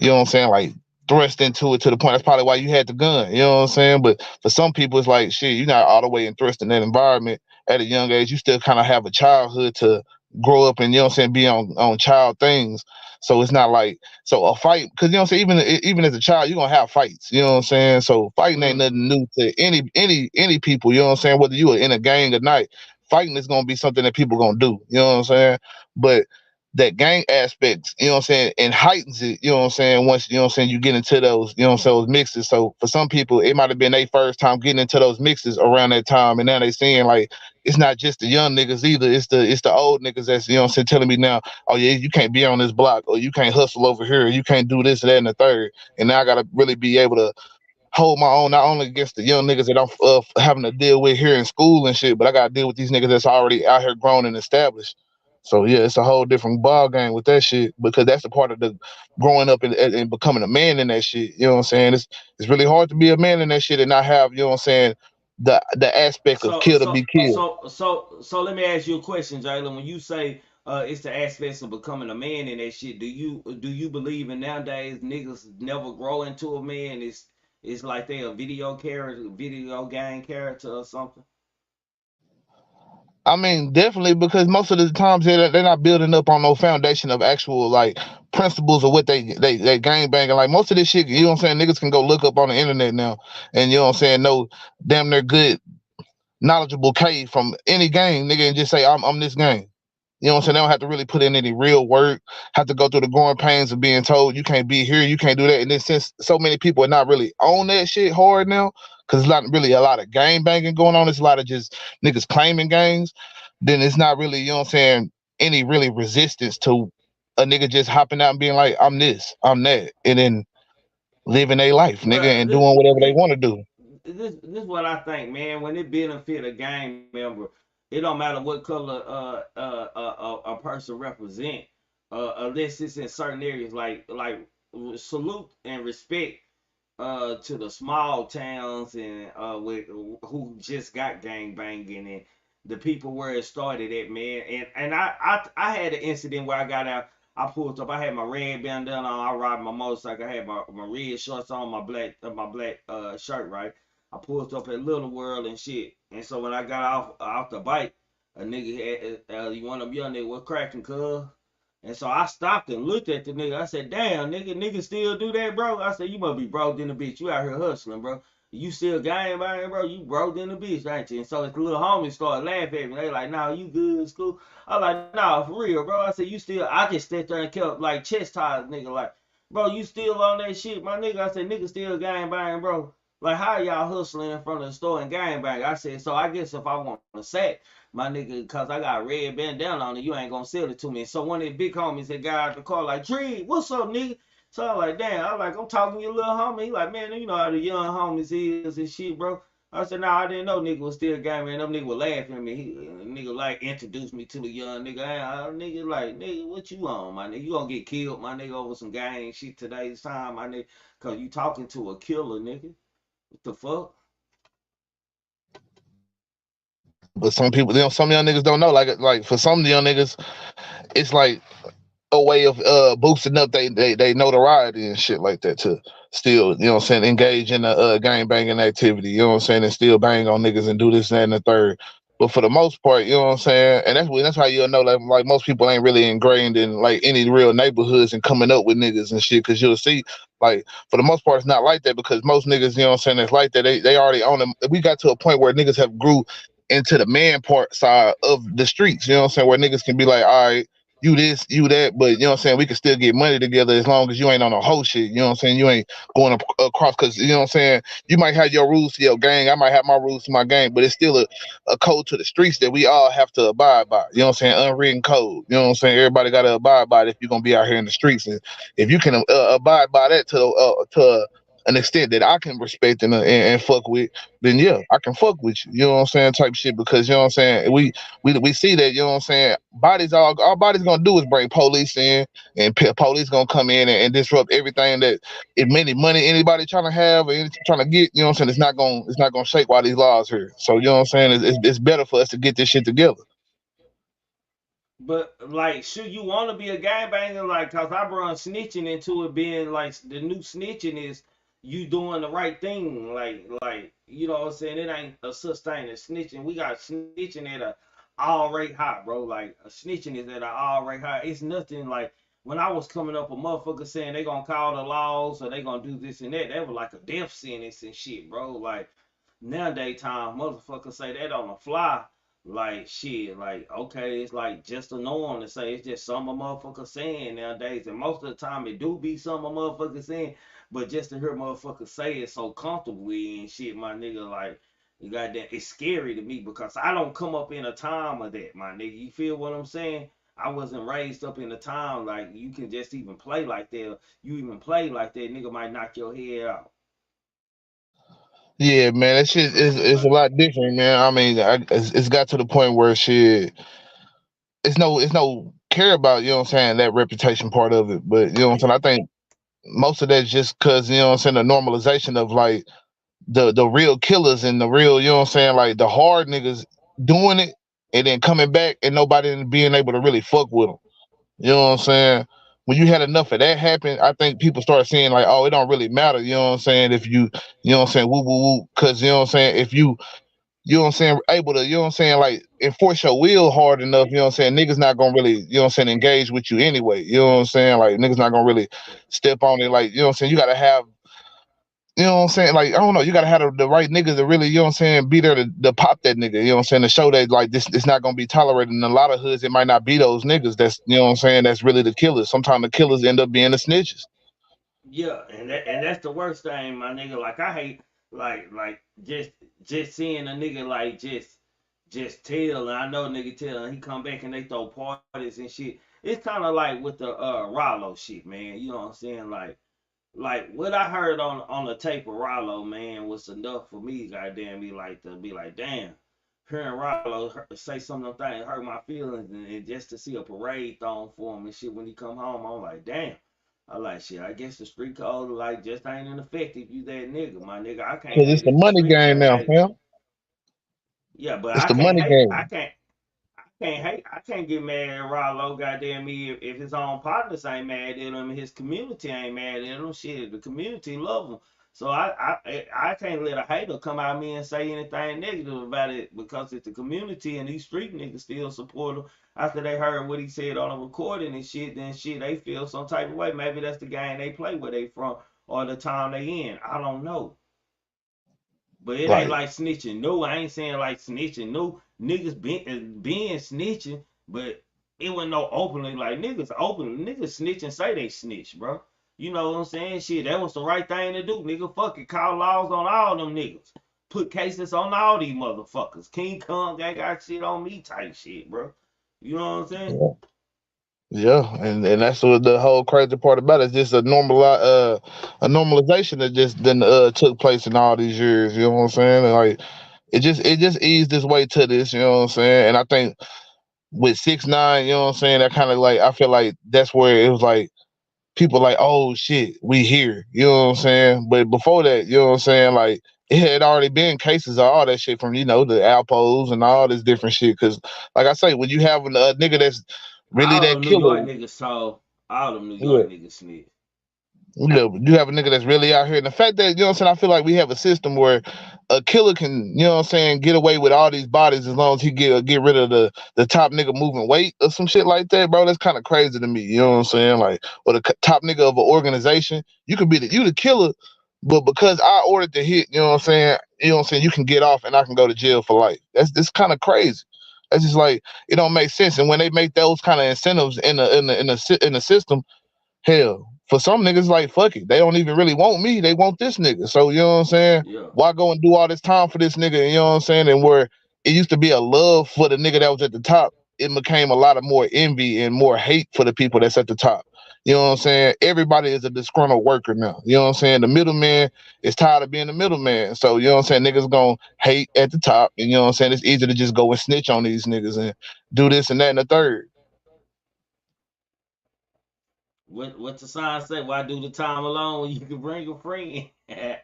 [SPEAKER 4] you know what I'm saying, like thrust into it to the point. That's probably why you had the gun, you know what I'm saying? But for some people, it's like, shit, you're not all the way in thrust in that environment at a young age. You still kind of have a childhood to grow up and, you know what I'm saying, be on child things. So it's not like, so a fight, because, you know what I'm saying, even as a child, you're going to have fights, you know what I'm saying? So fighting ain't
[SPEAKER 3] Mm.
[SPEAKER 4] nothing new to any people, you know what I'm saying? Whether you are in a gang or not, fighting is gonna be something that people gonna do. You know what I'm saying? But that gang aspects, you know what I'm saying, and heightens it, you know what I'm saying, once, you know what I'm saying, you get into those, you know what I'm saying, those mixes. So for some people, it might have been their first time getting into those mixes around that time, and now they seeing like it's not just the young niggas either, it's the old niggas that's, you know what I'm saying, telling me now, oh yeah, you can't be on this block, or you can't hustle over here, or you can't do this, that, and the third. And now I gotta really be able to hold my own, not only against the young niggas that I'm having to deal with here in school and shit, but I got to deal with these niggas that's already out here grown and established. So yeah, it's a whole different ball game with that shit, because that's a part of the growing up and becoming a man in that shit. You know what I'm saying? It's really hard to be a man in that shit and not have, you know what I'm saying, the aspect of
[SPEAKER 3] So
[SPEAKER 4] kill to be
[SPEAKER 3] so
[SPEAKER 4] killed.
[SPEAKER 3] so let me ask you a question, Jalen. When you say it's the aspects of becoming a man and that shit, do you believe in nowadays niggas never grow into a man? It's like they a video game character or something.
[SPEAKER 4] I mean, definitely, because most of the times they're not building up on no foundation of actual like principles of what they gang banging. Like most of this shit, you know what I'm saying, niggas can go look up on the internet now, and you know what I'm saying, know damn near good knowledgeable K from any game, nigga, and just say I'm this game. You know what I'm saying? They don't have to really put in any real work, have to go through the growing pains of being told you can't be here, you can't do that. And then since so many people are not really on that shit hard now, because it's not really a lot of game banging going on, it's a lot of just niggas claiming games, then it's not really, you know what I'm saying, any really resistance to a nigga just hopping out and being like, I'm this, I'm that, and then living their life, nigga,
[SPEAKER 3] Well,
[SPEAKER 4] and doing whatever they want to do.
[SPEAKER 3] this is what I think, man. When it benefit a gang member, it don't matter what color a person represent, unless it's in certain areas like salute and respect to the small towns and who just got gang banging and the people where it started at, man. And I had an incident where I got out. I pulled up. I had my red bandana on. I ride my motorcycle. I had my red shorts on, my black shirt. Right. I pulled up at Little World and shit. And so when I got off the bike, a nigga had one of them young niggas was cracking, cuz. And so I stopped and looked at the nigga. I said, "Damn, nigga still do that, bro?" I said, "You must be broke in the bitch. You out here hustling, bro. You still gang banging, bro. You broke in the bitch, ain't you?" And so his little homies started laughing at me. They like, "Nah, you good in school?" I like, "Nah, for real, bro." I said, "You still?" I just sat there and kept like chastised nigga, like, "Bro, you still on that shit, my nigga?" I said, "Nigga still gang banging, bro. Like, how y'all hustling in front of the store and gang bang?" I said, "So I guess if I want a sack, my nigga, cause I got a red bandana on it, you ain't gonna sell it to me." So one of the big homies that got out the car like, "Trigg, what's up, nigga?" So I'm like, "Damn," I'm talking to your little homie. He like, "Man, you know how the young homies is and shit, bro." I said, "Nah, I didn't know nigga was still gang, man. Them nigga was laughing at me. Nigga like introduced me to the young nigga. Nigga like, nigga, what you on, my nigga? You gonna get killed, my nigga, over some gang shit today's time, my nigga, cause you talking to a killer, nigga. What the fuck?"
[SPEAKER 4] But some people, you know, some young niggas don't know. Like for some young niggas, it's like a way of boosting up they notoriety and shit like that to still, you know what I'm saying, engage in a gang banging activity, you know what I'm saying, and still bang on niggas and do this, that, and the third. But for the most part, you know what I'm saying, and that's how you'll know like most people ain't really ingrained in like any real neighborhoods and coming up with niggas and shit. Because you'll see, like for the most part, it's not like that because most niggas, you know what I'm saying, that's like that. They already own them. We got to a point where niggas have grew into the man part side of the streets. You know what I'm saying, where niggas can be like, all right, you this, you that, but you know what I'm saying, we can still get money together as long as you ain't on a whole shit. You know what I'm saying, you ain't going across because you know what I'm saying. You might have your rules to your gang. I might have my rules to my gang, but it's still a code to the streets that we all have to abide by. You know what I'm saying? Unwritten code. You know what I'm saying? Everybody got to abide by it if you're gonna be out here in the streets, and if you can abide by that to an extent that I can respect and fuck with, then yeah, I can fuck with you. You know what I'm saying? Type shit because you know what I'm saying. We see that, you know what I'm saying. Bodies all bodies gonna do is bring police in, and police gonna come in and disrupt everything that if many money anybody trying to have or trying to get, you know what I'm saying, it's not gonna shake while these laws here. So you know what I'm saying, it's better for us to get this shit together.
[SPEAKER 3] But like, should you want to be a gangbanger? Like, cause I run snitching into it being like the new snitching is you doing the right thing. Like you know what I'm saying? It ain't a such thing as snitching. We got snitching at a all rate high, bro. Like a snitching is at an all rate high. It's nothing like when I was coming up, a motherfucker saying they gonna call the laws or they gonna do this and that. That was like a death sentence and shit, bro. Like nowadays time, motherfuckers say that on the fly. Like shit, like okay, it's like just a norm to say it's just some of motherfuckers saying nowadays, and most of the time it do be some of motherfuckers saying, but just to hear motherfuckers say it so comfortably and shit, my nigga, like you got that, it's scary to me because I don't come up in a time of that, my nigga. You feel what I'm saying? I wasn't raised up in a time like you can just even play like that. You even play like that, nigga might knock your head out.
[SPEAKER 4] Yeah, man, that shit is a lot different, man. I mean, it's got to the point where shit, it's no care about, you know what I'm saying, that reputation part of it. But you know what I'm saying, I think most of that's just because you know what I'm saying, the normalization of like the real killers and the real, you know what I'm saying, like the hard niggas doing it and then coming back and nobody being able to really fuck with them. You know what I'm saying? When you had enough of that happen, I think people start saying like, oh, it don't really matter. You know what I'm saying? If you know what I'm saying, woo woo woo, because you know what I'm saying, if you know what I'm saying, able to, you know what I'm saying, like enforce your will hard enough, you know what I'm saying, niggas not gonna really, you know what I'm saying, engage with you anyway. You know what I'm saying? Like niggas not gonna really step on it. Like, you know what I'm saying, you gotta have, you know what I'm saying? Like, I don't know, you gotta have the right niggas to really, you know what I'm saying, be there to pop that nigga, you know what I'm saying, to show that like this it's not gonna be tolerated. In a lot of hoods, it might not be those niggas that's, you know what I'm saying, that's really the killers. Sometimes the killers end up being the snitches.
[SPEAKER 3] Yeah, and that's the worst thing, my nigga. Like I hate like just seeing a nigga like just tell, and I know nigga tell, and he come back and they throw parties and shit. It's kind of like with the Rollo shit, man. You know what I'm saying? Like what I heard on the tape of Rollo, man, was enough for me, goddamn, be like, damn. Hearing Rollo say some of them things hurt my feelings, and just to see a parade thrown for him and shit when he come home, I'm like, damn. I like shit. I guess the street code like just ain't in effect if you that nigga, my nigga. I can't
[SPEAKER 4] Cause it's
[SPEAKER 3] hate
[SPEAKER 4] the
[SPEAKER 3] at the
[SPEAKER 4] money
[SPEAKER 3] street,
[SPEAKER 4] game
[SPEAKER 3] but
[SPEAKER 4] now,
[SPEAKER 3] hey,
[SPEAKER 4] fam.
[SPEAKER 3] yeah, but
[SPEAKER 4] It's
[SPEAKER 3] I
[SPEAKER 4] the
[SPEAKER 3] can't
[SPEAKER 4] money
[SPEAKER 3] hate.
[SPEAKER 4] game.
[SPEAKER 3] I can't get mad at Rollo, goddamn me, if his own partners ain't mad at him, and his community ain't mad at him. Shit, the community love him. So I can't let a hater come out of me and say anything negative about it because it's the community and these street niggas still support him after they heard what he said on a recording and shit. Then shit, they feel some type of way. Maybe that's the game they play where they from or the town they in. I don't know. But it ain't
[SPEAKER 4] Right.
[SPEAKER 3] like snitching. No, I ain't saying like snitching. No, niggas being snitching, but it wasn't no openly like niggas snitch and say they snitch, bro. You know what I'm saying? Shit, that was the right thing to do, nigga. Fuck it, call laws on all them niggas. Put cases on all these motherfuckers. King Kong, they got shit on me type shit, bro. You know what I'm saying?
[SPEAKER 4] Yeah. Yeah, and that's what the whole crazy part about it. It's just a normalization that just then took place in all these years. You know what I'm saying? And like it just eased its way to this. You know what I'm saying? And I think with 6ix9ine, you know what I'm saying, that kind of like I feel like that's where it was like people like, oh shit, we here. You know what I'm saying? But before that, you know what I'm saying, like it had already been cases of all that shit from the Alpos and all this different shit. Cause like I say, when you have a nigga that's really
[SPEAKER 3] All
[SPEAKER 4] that
[SPEAKER 3] them New York
[SPEAKER 4] killer,
[SPEAKER 3] niggas saw all them New
[SPEAKER 4] yeah,
[SPEAKER 3] York niggas snitch.
[SPEAKER 4] You have a nigga that's really out here. And the fact that, I feel like we have a system where a killer can, get away with all these bodies as long as he get rid of the top nigga moving weight or some shit like that, bro. That's kind of crazy to me. You know what I'm saying? Like, or the top nigga of an organization, you could be the killer, but because I ordered the hit, you can get off and I can go to jail for life. That's kind of crazy. That's just like, it don't make sense. And when they make those kind of incentives in the system, hell, for some niggas, like, fuck it. They don't even really want me. They want this nigga. So, you know what I'm saying?
[SPEAKER 3] Yeah.
[SPEAKER 4] Why go and do all this time for this nigga? You know what I'm saying? And where it used to be a love for the nigga that was at the top, it became a lot of more envy and more hate for the people that's at the top. You know what I'm saying? Everybody is a disgruntled worker now. You know what I'm saying? The middleman is tired of being the middleman. So, you know what I'm saying? Niggas gonna hate at the top. And you know what I'm saying? It's easy to just go and snitch on these niggas and do this and that and the third.
[SPEAKER 3] What the sign say? Why do the time alone when you can bring a friend? Hey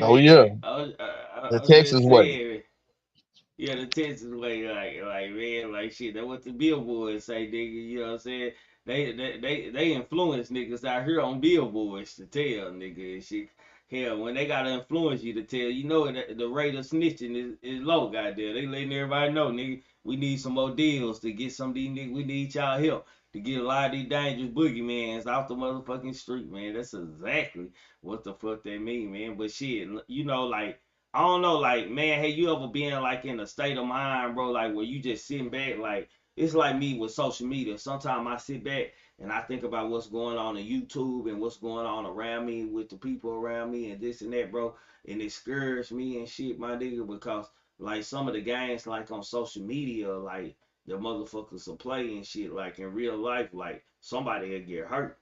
[SPEAKER 4] Oh yeah.
[SPEAKER 3] man,
[SPEAKER 4] The
[SPEAKER 3] I was
[SPEAKER 4] Texas
[SPEAKER 3] just
[SPEAKER 4] way.
[SPEAKER 3] saying, yeah, the Texas way, man, like shit. That what the billboards say, nigga. You know what I'm saying? They influence niggas out here on billboards to tell nigga and shit. Hell, when they gotta influence you to tell, you know that the rate of snitching is low, goddamn. They letting everybody know, nigga. We need some more deals to get some of these niggas. We need y'all help to get a lot of these dangerous boogeymans off the motherfucking street, man. That's exactly what the fuck they mean, man. But shit, like I don't know, like, man, hey, you ever been like in a state of mind, bro, like where you just sitting back, like it's like me with social media. Sometimes I sit back and I think about what's going on YouTube and what's going on around me with the people around me and this and that, bro, and it scares me and shit, my nigga, because like some of the games like on social media, like the motherfuckers will play and shit, like in real life, like somebody will get hurt.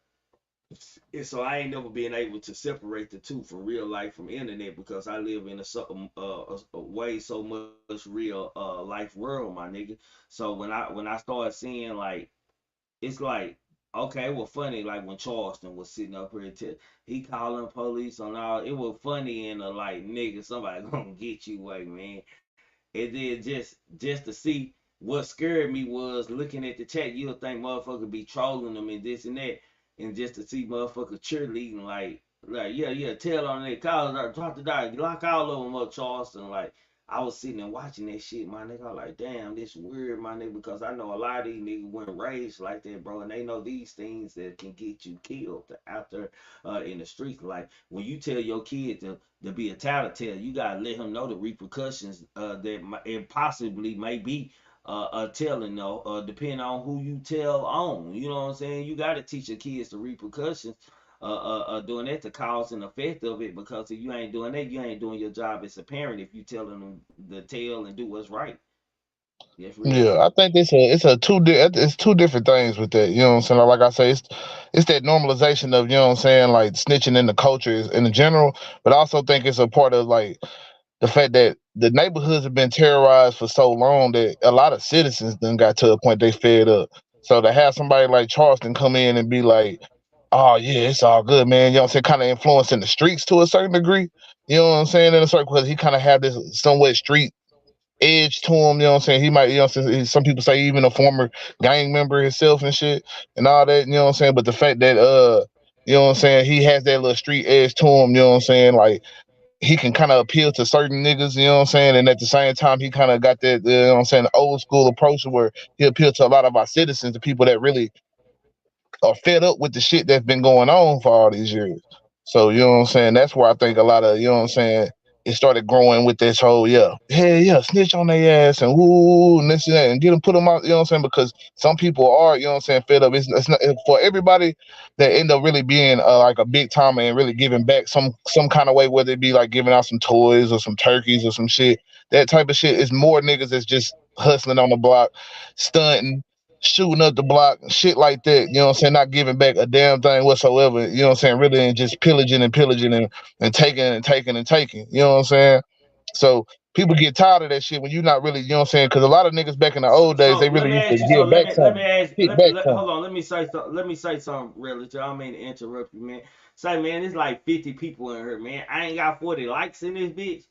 [SPEAKER 3] And so I ain't never been able to separate the two from real life from internet because I live in a way so much real life world, my nigga. So when I started seeing like it's like okay, it was funny like when Charleston was sitting up here he calling police on all. It was funny in a like nigga somebody gonna get you way, man. And then just to see what scared me was looking at the chat. You'll think motherfucker be trolling them and this and that, and just to see motherfucker cheerleading like yeah, tell on that, call drop the dog, lock all of them up, Charleston. Like I was sitting and watching that shit, my nigga. I was like, damn, this weird, my nigga, because I know a lot of these niggas weren't raised like that, bro, and they know these things that can get you killed out there in the streets. Like when you tell your kid to be a tattletale, you gotta let him know the repercussions that it possibly may be telling, though, depending on who you tell on. You know what I'm saying? You gotta teach your kids the repercussions. Doing that, the cause and effect of it, because if you ain't doing that, you ain't doing your job as a parent. If you telling them the tale and do what's right, that's real
[SPEAKER 4] Yeah,
[SPEAKER 3] shit.
[SPEAKER 4] I think it's two different things with that. You know what I'm saying? Like I say, it's that normalization of, like snitching in the culture in the general, but I also think it's a part of like the fact that the neighborhoods have been terrorized for so long that a lot of citizens then got to a point they fed up. So to have somebody like Charleston come in and be like, "Oh yeah, it's all good, man," you know what I'm saying, kind of influencing the streets to a certain degree. You know what I'm saying? In a certain, because he kind of have this somewhat street edge to him, you know what I'm saying? He might, some people say even a former gang member himself and shit and all that, you know what I'm saying? But the fact that you know what I'm saying, he has that little street edge to him, you know what I'm saying? Like he can kind of appeal to certain niggas, you know what I'm saying? And at the same time, he kind of got that, you know what I'm saying, old school approach where he appeal to a lot of our citizens, the people that really are fed up with the shit that's been going on for all these years. So, you know what I'm saying? That's where I think a lot of, you know what I'm saying, it started growing with this whole, yeah, snitch on their ass and woo, and this and that, and get them, put them out, you know what I'm saying? Because some people are, you know what I'm saying, fed up. It's not for everybody that end up really being like a big timer and really giving back some kind of way, whether it be like giving out some toys or some turkeys or some shit. That type of shit is more niggas that's just hustling on the block, stunting, shooting up the block, shit like that, you know what I'm saying, not giving back a damn thing whatsoever, you know what I'm saying, really, and just pillaging and pillaging and taking and taking and taking, you know what I'm saying? So people get tired of that shit when you're not really, you know what I'm saying, because a lot of niggas back in the
[SPEAKER 3] So,
[SPEAKER 4] old days,
[SPEAKER 3] so
[SPEAKER 4] they
[SPEAKER 3] let
[SPEAKER 4] really
[SPEAKER 3] me
[SPEAKER 4] used to
[SPEAKER 3] ask you. So
[SPEAKER 4] give back
[SPEAKER 3] let me
[SPEAKER 4] something,
[SPEAKER 3] ask.
[SPEAKER 4] kick back something.
[SPEAKER 3] Hold on. Let me say something. Let me say something real. I don't mean to interrupt you, man. Say, man, it's like 50 people in here, man. I ain't got 40 likes in this bitch.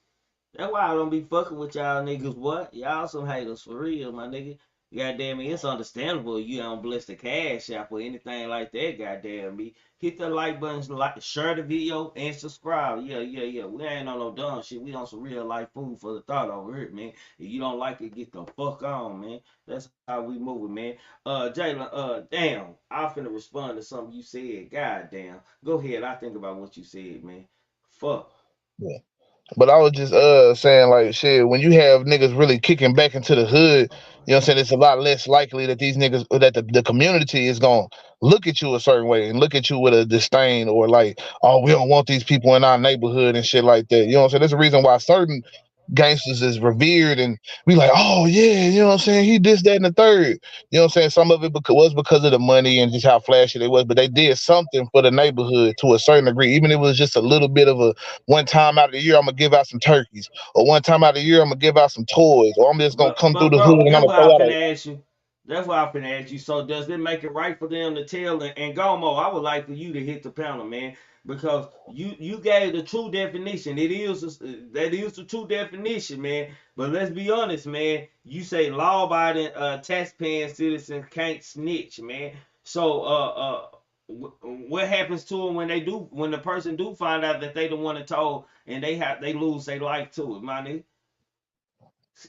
[SPEAKER 3] That's why I don't be fucking with y'all niggas. What? Y'all some haters for real, my nigga. Goddamn me, it's understandable you don't bless the cash app or anything like that. Goddamn me, hit the like button, like, share the video, and subscribe. Yeah. We ain't on no dumb shit. We on some real life food for the thought over here, man. If you don't like it, get the fuck on, man. That's how we moving, man. Jalen, damn, I finna respond to something you said. Goddamn, go ahead. I think about what you said, man. Fuck.
[SPEAKER 4] Yeah. But I was just saying like shit, when you have niggas really kicking back into the hood, you know what I'm saying, it's a lot less likely that these niggas that the community is gonna look at you a certain way and look at you with a disdain or like, oh, we don't want these people in our neighborhood and shit like that. You know what I'm saying? There's a reason why certain gangsters is revered and we like, oh yeah, you know what I'm saying? He this, that, and the third. You know what I'm saying? Some of it was because of the money and just how flashy they was, but they did something for the neighborhood to a certain degree. Even if it was just a little bit of a one time out of the year, I'm gonna give out some turkeys, or one time out of the year, I'm gonna give out some toys, or I'm just gonna come through
[SPEAKER 3] But
[SPEAKER 4] the hood
[SPEAKER 3] bro,
[SPEAKER 4] and I'm
[SPEAKER 3] that's
[SPEAKER 4] gonna
[SPEAKER 3] what
[SPEAKER 4] throw
[SPEAKER 3] I
[SPEAKER 4] out a.
[SPEAKER 3] finna ask you. That's what I finna ask you. So does it make it right for them to tell and Gomo? I would like for you to hit the panel, man, because you gave the true definition. That is the true definition, man. But let's be honest, man. You say law-abiding, tax-paying citizens can't snitch, man. So what happens to them when the person do find out that they the one that told and they lose their life to it, my nigga?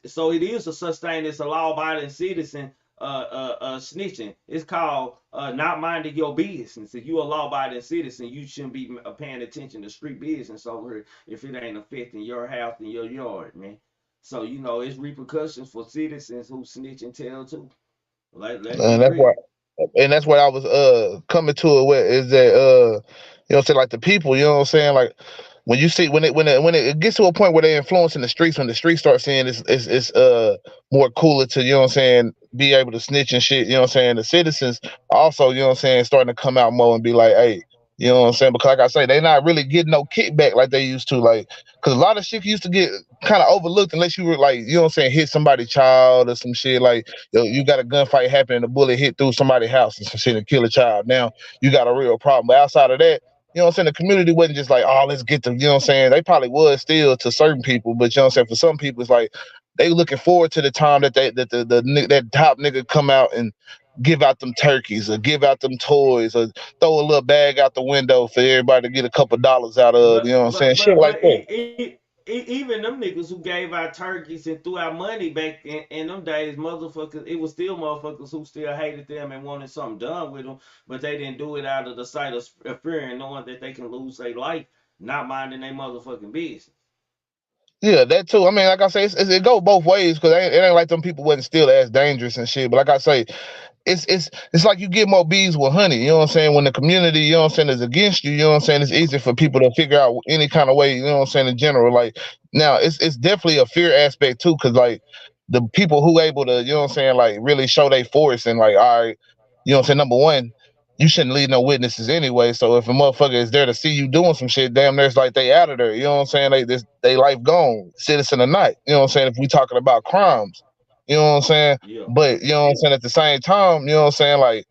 [SPEAKER 3] So it is a such thing as a law-abiding citizen snitching. It's called not minding your business. If you a law-abiding citizen, you shouldn't be paying attention to street business over here if it ain't affecting your house and your yard, man. So it's repercussions for citizens who snitch and tell too. Let's be
[SPEAKER 4] And that's why
[SPEAKER 3] real.
[SPEAKER 4] and that's what I was coming to it with is that you know what I'm saying, like the people, you know what I'm saying, like when you see when it gets to a point where they're influencing the streets, when the streets start seeing it's more cooler to, you know what I'm saying, be able to snitch and shit, you know what I'm saying, the citizens also, you know what I'm saying, starting to come out more and be like, hey, you know what I'm saying, because like I say, they not really getting no kickback like they used to, like, because a lot of shit used to get kind of overlooked unless you were like, you know what I'm saying, hit somebody's child or some shit, like you got a gunfight happening, a bullet hit through somebody's house and some shit and kill a child. Now you got a real problem. But outside of that, you know what I'm saying, the community wasn't just like, oh, let's get them, you know what I'm saying? They probably was still to certain people, but you know what I'm saying, for some people it's like they looking forward to the time that that top nigga come out and give out them turkeys or give out them toys or throw a little bag out the window for everybody to get a couple dollars out of, you know what I'm saying? Shit like that.
[SPEAKER 3] Even them niggas who gave out turkeys and threw out money back in them days, motherfuckers, it was still motherfuckers who still hated them and wanted something done with them, but they didn't do it out of the sight of fear and knowing that they can lose their life, not minding their motherfucking business.
[SPEAKER 4] Yeah, that too. I mean, like I say, it go both ways because it ain't like them people wasn't still as dangerous and shit. But like I say, it's like you get more bees with honey. You know what I'm saying? When the community, you know what I'm saying, is against you, you know what I'm saying, it's easy for people to figure out any kind of way, you know what I'm saying, in general. Like now it's definitely a fear aspect too, because like the people who able to, you know what I'm saying, like really show their force and like, all right, you know what I'm saying, number one, you shouldn't leave no witnesses anyway. So if a motherfucker is there to see you doing some shit, damn, there's like they out of there. You know what I'm saying? They life gone, citizen or not. You know what I'm saying? If we talking about crimes, you know what I'm saying?
[SPEAKER 3] Yeah.
[SPEAKER 4] But you know what I'm saying, at the same time, you know what I'm saying, like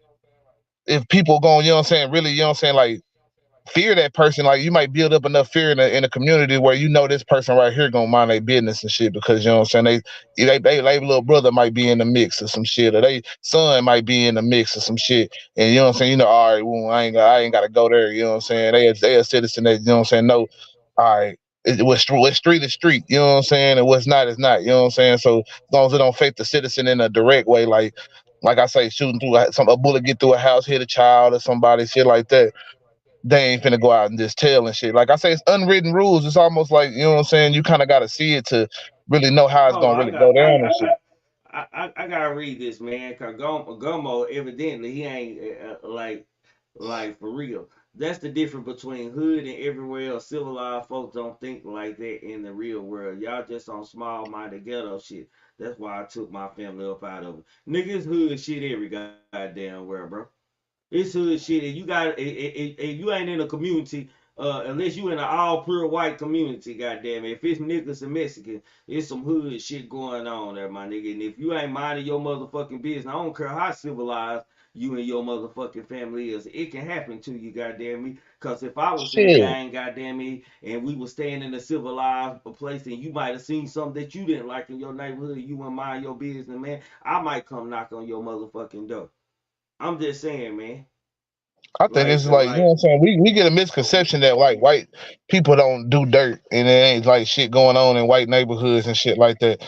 [SPEAKER 4] if people going, you know what I'm saying, really, you know what I'm saying, like fear that person, like you might build up enough fear in a community where you know this person right here gonna mind their business and shit because you know what I'm saying, they little brother might be in the mix or some shit, or they son might be in the mix or some shit, and you know what I'm saying, all right, well, I ain't gotta go there, you know what I'm saying, they a citizen that, you know what I'm saying, no, all right. What's street is street, you know what I'm saying, and what's not is not, you know what I'm saying. So as long as it don't affect the citizen in a direct way, like I say, shooting through a bullet get through a house, hit a child or somebody, shit like that, they ain't finna go out and just tell and shit. Like I say, it's unwritten rules. It's almost like, you know what I'm saying, you kind of got to see it to really know how it's
[SPEAKER 3] Hold
[SPEAKER 4] gonna
[SPEAKER 3] on,
[SPEAKER 4] really go down and shit.
[SPEAKER 3] I gotta read this, man. Cause Gummo, evidently he ain't like for real. That's the difference between hood and everywhere else. Civilized folks don't think like that in the real world. Y'all just on small minded ghetto shit. That's why I took my family up out of it. Niggas hood shit every goddamn where, bro. It's hood shit. And you ain't in a community, unless you in an all pure white community, goddamn it. If it's niggas and Mexicans, it's some hood shit going on there, my nigga. And if you ain't minding your motherfucking business, I don't care how civilized you and your motherfucking family is. It can happen to you, goddamn me. Cause if I was in the
[SPEAKER 4] Shit.
[SPEAKER 3] gang, goddamn me, and we were staying in a civilized place, and you might have seen something that you didn't like in your neighborhood, you wouldn't mind your business, man. I might come knock on your motherfucking door. I'm just saying, man.
[SPEAKER 4] I think it's like, you know what I'm saying? We get a misconception that like white people don't do dirt and there ain't like shit going on in white neighborhoods and shit like that.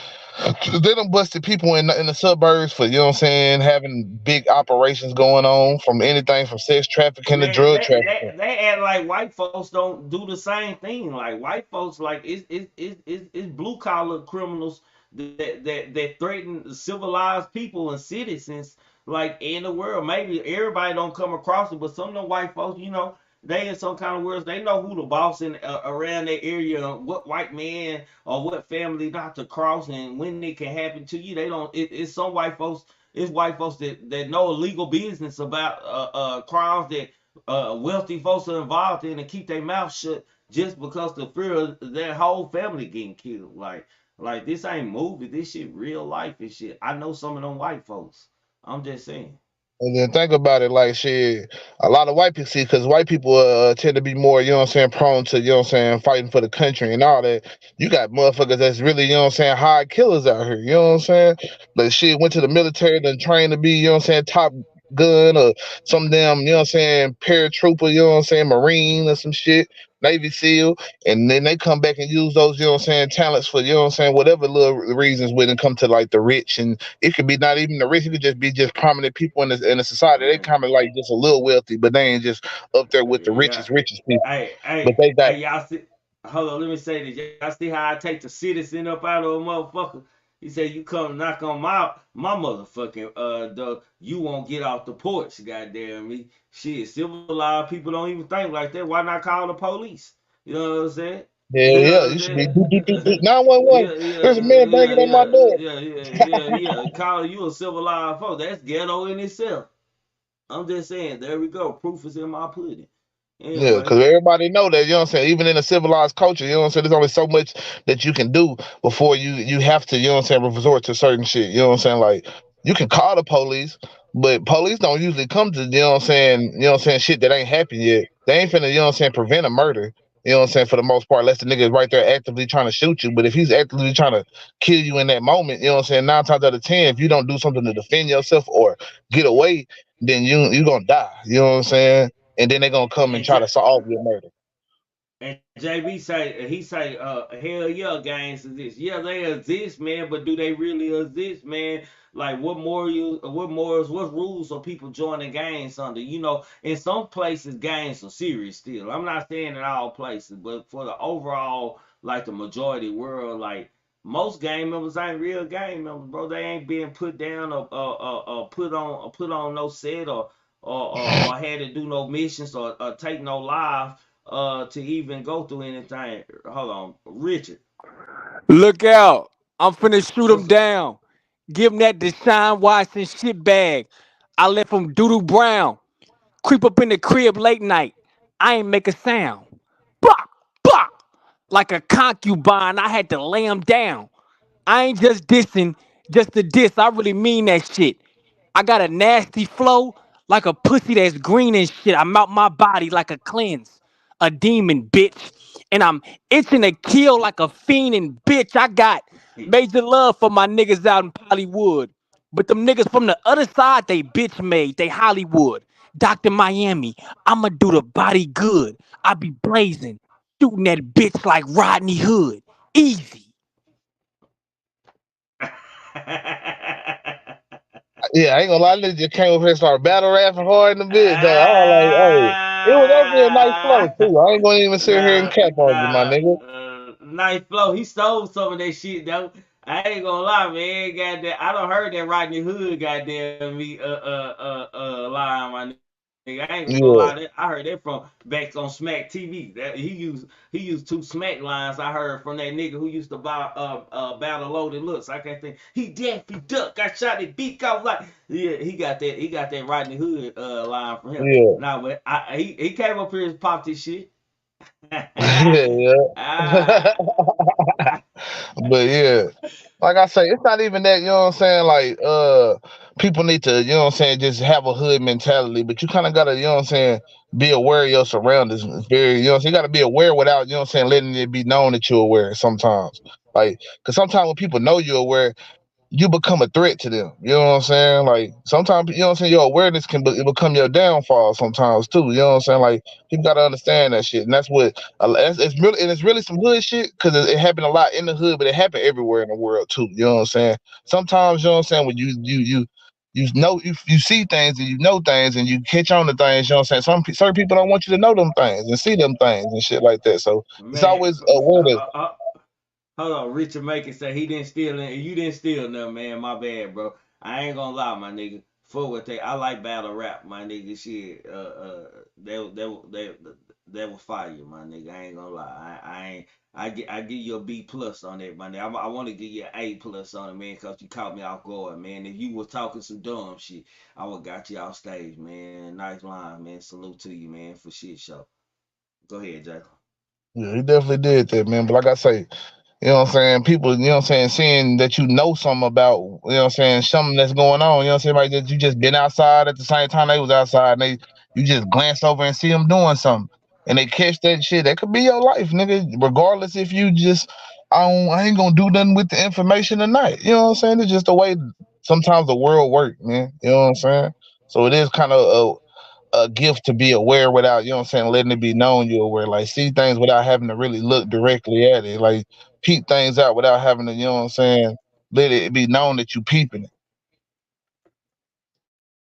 [SPEAKER 4] They done busted people in the suburbs for, you know what I'm saying, having big operations going on from anything from sex trafficking to
[SPEAKER 3] Man,
[SPEAKER 4] drug trafficking.
[SPEAKER 3] they act like white folks don't do the same thing. Like white folks, like it's blue collar criminals that threaten civilized people and citizens like in the world. Maybe everybody don't come across it, but some of the white folks, they in some kind of words, they know who the boss in around their area, what white man or what family not to cross, and when it can happen to you. They don't. It's some white folks. It's white folks that know legal business about crimes that wealthy folks are involved in and keep their mouth shut just because the fear of their whole family getting killed. Like this ain't movie. This shit real life and shit. I know some of them white folks. I'm just saying.
[SPEAKER 4] And then think about it, like shit, a lot of white people see, because white people tend to be more, you know what I'm saying, prone to, you know what I'm saying, fighting for the country and all that. You got motherfuckers that's really, you know what I'm saying, hard killers out here, you know what I'm saying? But shit, went to the military and trained to be, you know what I'm saying, top gun or some damn, you know what I'm saying, paratrooper, you know what I'm saying, Marine or some shit, Navy SEAL, and then they come back and use those, you know what I'm saying, talents for, you know what I'm saying, whatever little reasons when it come to like the rich, and it could be not even the rich, it could just be just prominent people in the society. They
[SPEAKER 3] Yeah.
[SPEAKER 4] kind of like just a little wealthy, but they ain't just up there with the
[SPEAKER 3] Yeah.
[SPEAKER 4] richest people. But
[SPEAKER 3] Hey,
[SPEAKER 4] they got,
[SPEAKER 3] y'all see? Hold on, let me say this. Y'all see how I take the citizen up out of a motherfucker? He said, "You come knock on my motherfucking door, you won't get off the porch, goddamn me." Shit, civilized people don't even think like that. Why not call the police? You know what I'm saying?
[SPEAKER 4] yeah,
[SPEAKER 3] You know
[SPEAKER 4] yeah,
[SPEAKER 3] what I'm
[SPEAKER 4] you should be
[SPEAKER 3] saying?
[SPEAKER 4] do 911.
[SPEAKER 3] Yeah,
[SPEAKER 4] There's a man banging on my door.
[SPEAKER 3] yeah. Call you a civilized folks. That's ghetto in itself. I'm just saying. There we go. Proof is in my pudding.
[SPEAKER 4] Yeah,
[SPEAKER 3] Anyway.
[SPEAKER 4] because everybody know that, you know what I'm saying, even in a civilized culture, you know what I'm saying, there's only so much that you can do before you have to, you know what I'm saying, resort to certain shit. You know what I'm saying? Like, you can call the police, but police don't usually come to, you know what I'm saying, shit that ain't happened yet. They ain't finna, you know what I'm saying, prevent a murder. You know what I'm saying, for the most part, unless the nigga is right there actively trying to shoot you. But if he's actively trying to kill you in that moment, you know what I'm saying, 9 times out of 10, if you don't do something to defend yourself or get away, then you gonna die. You know what I'm saying? And then they're gonna come and
[SPEAKER 3] And
[SPEAKER 4] try to
[SPEAKER 3] J-
[SPEAKER 4] solve your murder.
[SPEAKER 3] and JB say he say hell yeah gangs exist. Yeah, they exist, man, but do they really exist, man? Like what rules are people joining gangs under? In some places gangs are serious still. I'm not saying in all places, but for the overall, like the majority world, like most gang members ain't real gang members, bro. They ain't being put down or put on no set or had to do no missions or take no life to even go through anything. Hold on, Richard.
[SPEAKER 5] Look out. I'm finna shoot him
[SPEAKER 3] What's
[SPEAKER 5] down. Give him that Deshaun Watson shit bag. I left him doodoo brown. Creep up in the crib late night. I ain't make a sound. Bop, bop. Like a concubine, I had to lay him down. I ain't just dissing, just a diss. I really mean that shit. I got a nasty flow, like a pussy that's green and shit. I'm out my body like a cleanse, a demon, bitch. And I'm itching to kill like a fiend and bitch. I got major love for my niggas out in Hollywood. But them niggas from the other side, they bitch made. They Hollywood. Dr. Miami, I'ma do the body good. I be blazing, shooting that bitch like Rodney Hood. Easy.
[SPEAKER 4] Yeah, I ain't gonna lie, nigga just came over here and started battle rapping hard in the bit though. I was like, hey, it was actually a nice flow too. I ain't gonna even sit here and
[SPEAKER 3] nah,
[SPEAKER 4] cap on you, my
[SPEAKER 3] nah.
[SPEAKER 4] nigga.
[SPEAKER 3] Nice flow. He stole some of that shit though. I ain't gonna lie, man. Goddamn, I don't heard that Rodney Hood goddamn me line, my nigga. I ain't gonna lie. I
[SPEAKER 4] Yeah,
[SPEAKER 3] heard that from back on Smack TV. That he used two Smack lines I heard from that nigga who used to buy battle loaded looks. I can't think. He definitely ducked. Got shot at beat. I was like, yeah, he got that Rodney Hood line from him.
[SPEAKER 4] yeah,
[SPEAKER 3] Nah, but he came up here and popped his shit.
[SPEAKER 4] yeah, yeah.
[SPEAKER 3] ah,
[SPEAKER 4] But yeah, like I say, it's not even that, you know what I'm saying? Like, people need to, you know what I'm saying, just have a hood mentality, but you kind of gotta, you know what I'm saying, be aware of your surroundings. It's very, you know what I'm saying, you gotta be aware without, you know what I'm saying, letting it be known that you're aware sometimes. Like, cause sometimes when people know you're aware, you become a threat to them. You know what I'm saying? Like sometimes, you know what I'm saying, your awareness can become your downfall sometimes too. You know what I'm saying? Like people gotta understand that shit, and that's what it's really, and it's really some hood shit because it happened a lot in the hood, but it happened everywhere in the world too. You know what I'm saying? Sometimes, you know what I'm saying, when you know, you see things and you know things and you catch on to things. You know what I'm saying? Certain people don't want you to know them things and see them things and shit like that. So it's
[SPEAKER 3] Man,
[SPEAKER 4] always aware.
[SPEAKER 3] hold on, Richard Maker say he didn't steal it, and you didn't steal nothing, man. My bad, bro. I ain't gonna lie, my nigga. For what they, I like battle rap, my nigga. Shit, that was fire, my nigga. I ain't gonna lie. I ain't. I give you a B plus on that, my nigga. I want to give you an A plus on it, man, cause you caught me off guard, man. If you was talking some dumb shit, I would got you off stage, man. Nice line, man. Salute to you, man, for shit show. Go ahead, Jay.
[SPEAKER 4] Yeah, he definitely did that, man. But like I say, you know what I'm saying? People, you know what I'm saying, seeing that you know something about, you know what I'm saying, something that's going on, you know what I'm saying, like that you just been outside at the same time they was outside and you just glance over and see them doing something and they catch that shit. That could be your life, nigga, regardless if you just, I ain't gonna do nothing with the information tonight. You know what I'm saying? It's just the way sometimes the world works, man. You know what I'm saying? So it is kind of a gift to be aware without, you know what I'm saying, letting it be known you're aware. Like see things without having to really look directly at it. Like peep things out without having to, you know what I'm saying, let it be known that you peeping it.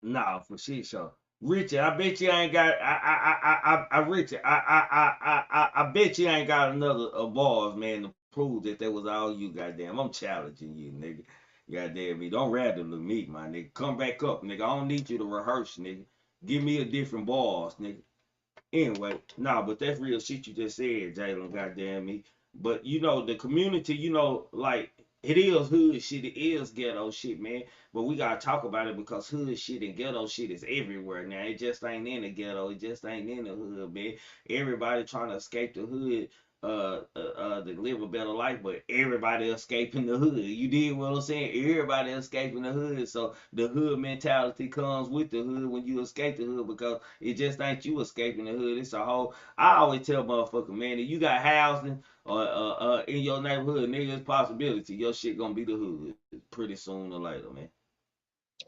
[SPEAKER 3] Nah, for shit show. Richard, I bet you ain't got. Richard, I bet you ain't got another bars, man, to prove that that was all you. Goddamn, I'm challenging you, nigga. Goddamn me, don't rattle to me, my nigga. Come back up, nigga. I don't need you to rehearse, nigga. Give me a different bars, nigga. Anyway, nah, but that's real shit you just said, Jalen. Goddamn me. But you know, the community, you know, like it is hood shit, it is ghetto shit, man. But we gotta talk about it because hood shit and ghetto shit is everywhere now. It just ain't in the ghetto. It just ain't in the hood, man. Everybody trying to escape the hood, to live a better life, but everybody escaping the hood. You did what I'm saying? Everybody escaping the hood. So the hood mentality comes with the hood when you escape the hood because it just ain't you escaping the hood. It's a whole. I always tell motherfucker, man, if you got housing or in your neighborhood, nigga, it's possibility your shit gonna be the hood pretty soon or later, man.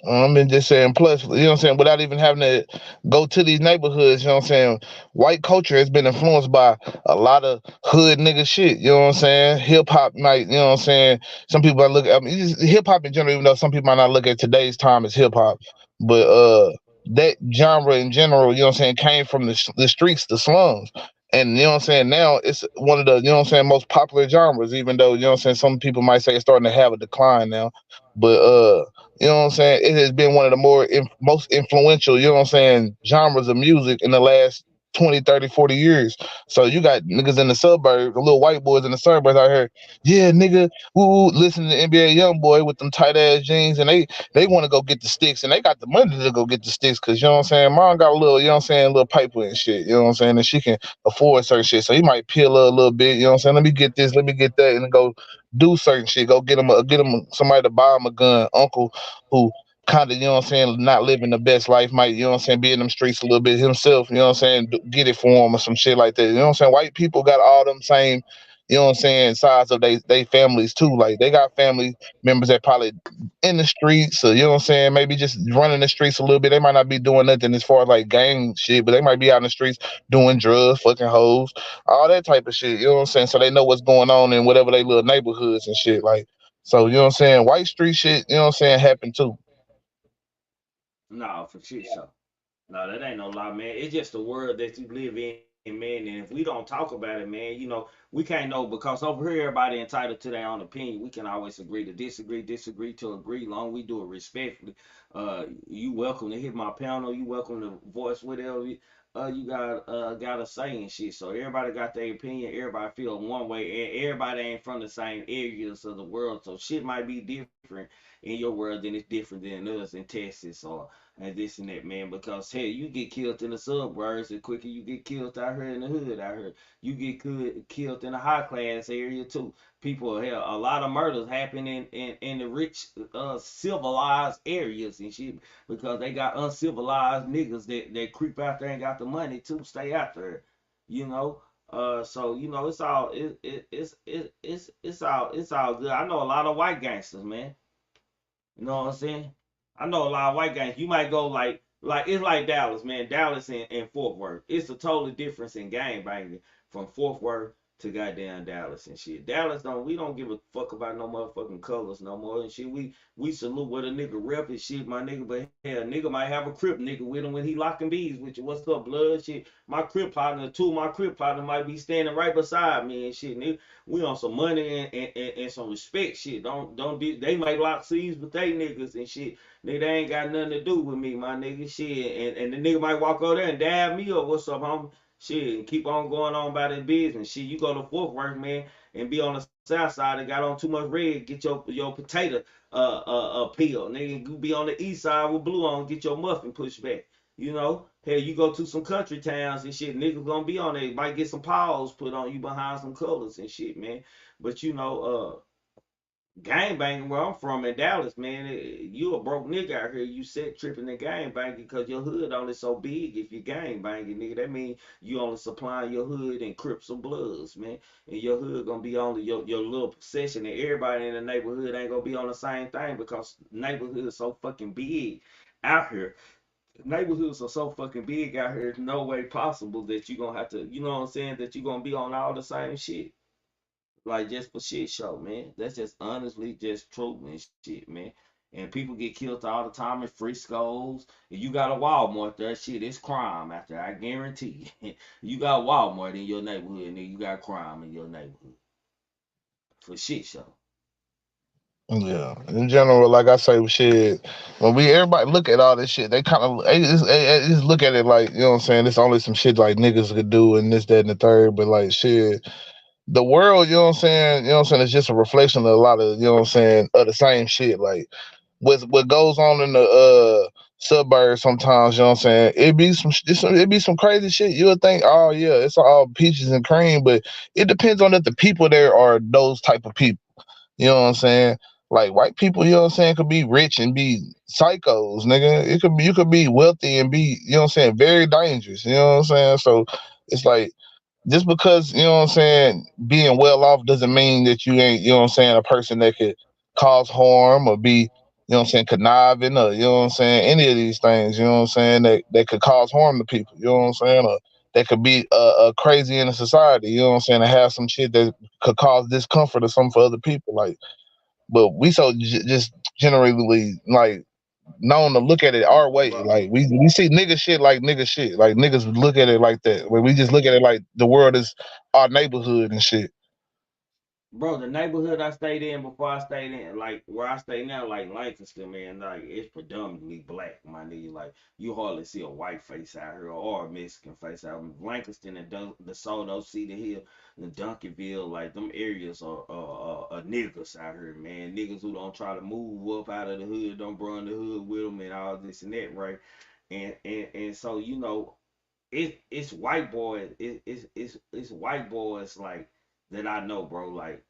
[SPEAKER 4] I've been just saying, plus, you know what I'm saying, without even having to go to these neighborhoods, you know what I'm saying, white culture has been influenced by a lot of hood nigga shit, you know what I'm saying? Hip hop might, you know what I'm saying, some people might look at, I mean, hip hop in general, even though some people might not look at today's time as hip hop, but that genre in general, you know what I'm saying, came from the streets, the slums. And you know what I'm saying, now it's one of the, you know what I'm saying, most popular genres, even though, you know what I'm saying, some people might say it's starting to have a decline now. But you know what I'm saying? It has been one of the most influential, you know what I'm saying, genres of music in the last 20, 30, 40 years. So you got niggas in the suburbs, the little white boys in the suburbs out here, yeah, nigga, woo, listen to NBA Young Boy with them tight ass jeans, and they want to go get the sticks, and they got the money to go get the sticks, cause you know what I'm saying, mom got a little, you know what I'm saying, little paper and shit, you know what I'm saying, and she can afford certain shit, so he might peel a little bit, you know what I'm saying, let me get this, let me get that, and then go do certain shit, go get him somebody to buy him a gun, uncle who kind of, you know what I'm saying, not living the best life, might, you know what I'm saying, be in them streets a little bit himself, you know what I'm saying, get it for him or some shit like that. You know what I'm saying? White people got all them same, you know what I'm saying, sides of they families too. Like they got family members that probably in the streets, or you know what I'm saying, maybe just running the streets a little bit. They might not be doing nothing as far as like gang shit, but they might be out in the streets doing drugs, fucking hoes, all that type of shit. You know what I'm saying? So they know what's going on in whatever they little neighborhoods and shit. Like so, you know what I'm saying? White street shit, you know what I'm saying, happen too.
[SPEAKER 3] No, for shit show. No, that ain't no lie, man. It's just the world that you live in, man. And if we don't talk about it, man, you know, we can't know because over here everybody entitled to their own opinion. We can always agree to disagree, disagree to agree. Long we do it respectfully. You welcome to hit my panel. You welcome to voice whatever you got to say and shit. So everybody got their opinion. Everybody feel one way, and everybody ain't from the same areas of the world. So shit might be different in your world, then it's different than us in Texas or and this and that, man. Because hell, you get killed in the suburbs and quicker you get killed out here in the hood out here. You get killed in a high class area too. People, hell, a lot of murders happen in the rich, civilized areas and shit because they got uncivilized niggas that creep out there and got the money to stay out there. You know, so you know it's all good. I know a lot of white gangsters, man. You know what I'm saying? I know a lot of white gangs. You might go like it's like Dallas, man. Dallas and Fort Worth. It's a totally difference in gang banging from Fort Worth to goddamn Dallas and shit. Dallas we don't give a fuck about no motherfucking colors no more and shit. We salute what a nigga rep and shit, my nigga. But hell, nigga might have a crip nigga with him when he locking bees with you. What's up, blood? Shit, my crip partner, two of my crip partner might be standing right beside me and shit, nigga. We on some money and some respect shit. Don't be, they might lock seas with they niggas and shit. Nigga, they ain't got nothing to do with me, my nigga. Shit. And the nigga might walk over there and dab me up. What's up, homie? Shit, and keep on going on about that business. Shit, you go to Fort Worth, man, and be on the south side and got on too much red, get your potato peel. Nigga, you be on the east side with blue on, get your muffin pushed back. You know, hey, you go to some country towns and shit, niggas gonna be on there. Might get some paws put on you behind some colors and shit, man. But you know, gang banging where I'm from in Dallas, man, you a broke nigga out here. You set tripping and gang banging because your hood only so big. If you gang banging, nigga, that mean you only supplying your hood and Crips or Bloods, man. And your hood gonna be only your little section, and everybody in the neighborhood ain't gonna be on the same thing because neighborhoods so fucking big out here. Neighborhoods are so fucking big out here. There's no way possible that you gonna have to, you know what I'm saying, that you gonna be on all the same shit. Like just for shit show, man. That's just honestly just truth and shit, man. And people get killed all the time in Frisco's. If you got a Walmart, that shit is crime out there. I guarantee you. You got Walmart in your neighborhood, and then you got crime in your neighborhood for shit show.
[SPEAKER 4] Yeah, in general, like I say, shit. When we everybody look at all this shit, they kind of they just look at it like, you know what I'm saying. It's only some shit like niggas could do and this, that, and the third. But like shit, the world, you know what I'm saying. You know what I'm saying. It's just a reflection of a lot of, you know what I'm saying, of the same shit. Like what goes on in the suburbs sometimes, you know what I'm saying. It be some crazy shit. You would think, oh yeah, it's all peaches and cream, but it depends on if the people there are those type of people. You know what I'm saying? Like white people, you know what I'm saying, could be rich and be psychos, nigga. It could be, you could be wealthy and be, you know what I'm saying, very dangerous. You know what I'm saying? So it's like just because, you know what I'm saying, being well off doesn't mean that you ain't, you know what I'm saying, a person that could cause harm or be, you know what I'm saying, conniving or, you know what I'm saying, any of these things, you know what I'm saying, that could cause harm to people, you know what I'm saying, or that could be crazy in a society, you know what I'm saying, to have some shit that could cause discomfort or something for other people. Like, but we so just generally like known to look at it our way.
[SPEAKER 3] But
[SPEAKER 4] Like we see nigga shit like nigga shit. Like niggas look at it like that. When we just look at it like the world is our neighborhood and shit.
[SPEAKER 3] bro, the neighborhood I stayed in before I stayed in, like where I stay now, like Lancaster, man, like it's predominantly black, my nigga. Like you hardly see a white face out here or a Mexican face out here. Lancaster and the Soto, Cedar Hill, and Duncanville, like them areas are niggas out here, man. Niggas who don't try to move up out of the hood, don't run the hood with them and all this and that, right? And so you know it's white boys. It's white boys like that I know, bro. Like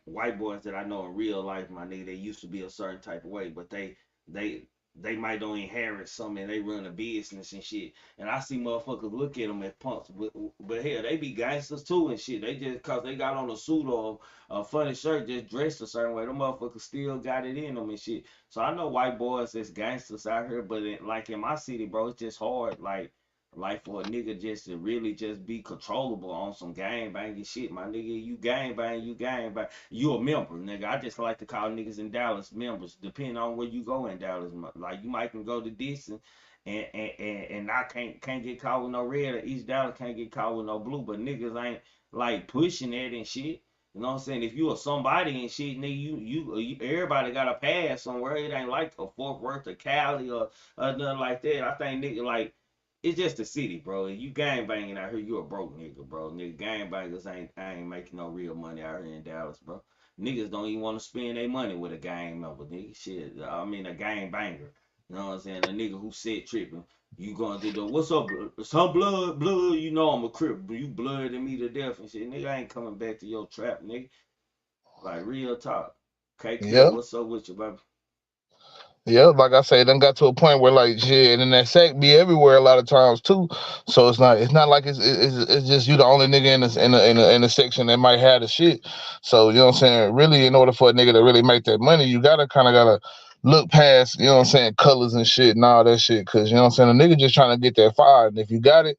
[SPEAKER 3] white boys that I know in real life, my nigga. They used to be a certain type of way, but they they might don't inherit something. And they run a business and shit. And I see motherfuckers look at them as punks, but hell, they be gangsters too and shit. They just cause they got on a suit or a funny shirt, just dressed a certain way. Them motherfuckers still got it in them and shit. So I know white boys that's gangsters out here, but like in my city, bro, it's just hard. Like for a nigga just to really just be controllable on some gang banging shit, my nigga. You gang bang. You a member, nigga. I just like to call niggas in Dallas members, depending on where you go in Dallas. Like you might can go to this and I can't get caught with no red, or East Dallas can't get caught with no blue, but niggas ain't like pushing that and shit. You know what I'm saying? If you are somebody and shit, nigga, you everybody got a pass somewhere. It ain't like a Fort Worth or Cali or nothing like that. I think nigga like it's just the city, bro. If you gang banging out here, you a broke nigga, bro. Nigga, gang bangers ain't making no real money out here in Dallas, bro. Niggas don't even want to spend their money with a gang member, nigga. Shit, I mean a gang banger. You know what I'm saying? A nigga who said tripping. You going to the what's up? Some blood. You know I'm a crip. You blooded me to death and shit, nigga. I ain't coming back to your trap, nigga. Like real talk. K Clip,
[SPEAKER 4] Yeah.
[SPEAKER 3] what's up with you, baby?
[SPEAKER 4] Yeah, like I say, done got to a point where like shit, and then that sack be everywhere a lot of times too. So it's not like it's just you the only nigga in the section that might have the shit. So you know what I'm saying. Really, in order for a nigga to really make that money, you gotta look past, you know what I'm saying, colors and shit and all that shit. Cause you know what I'm saying, a nigga just trying to get that fire, and if you got it,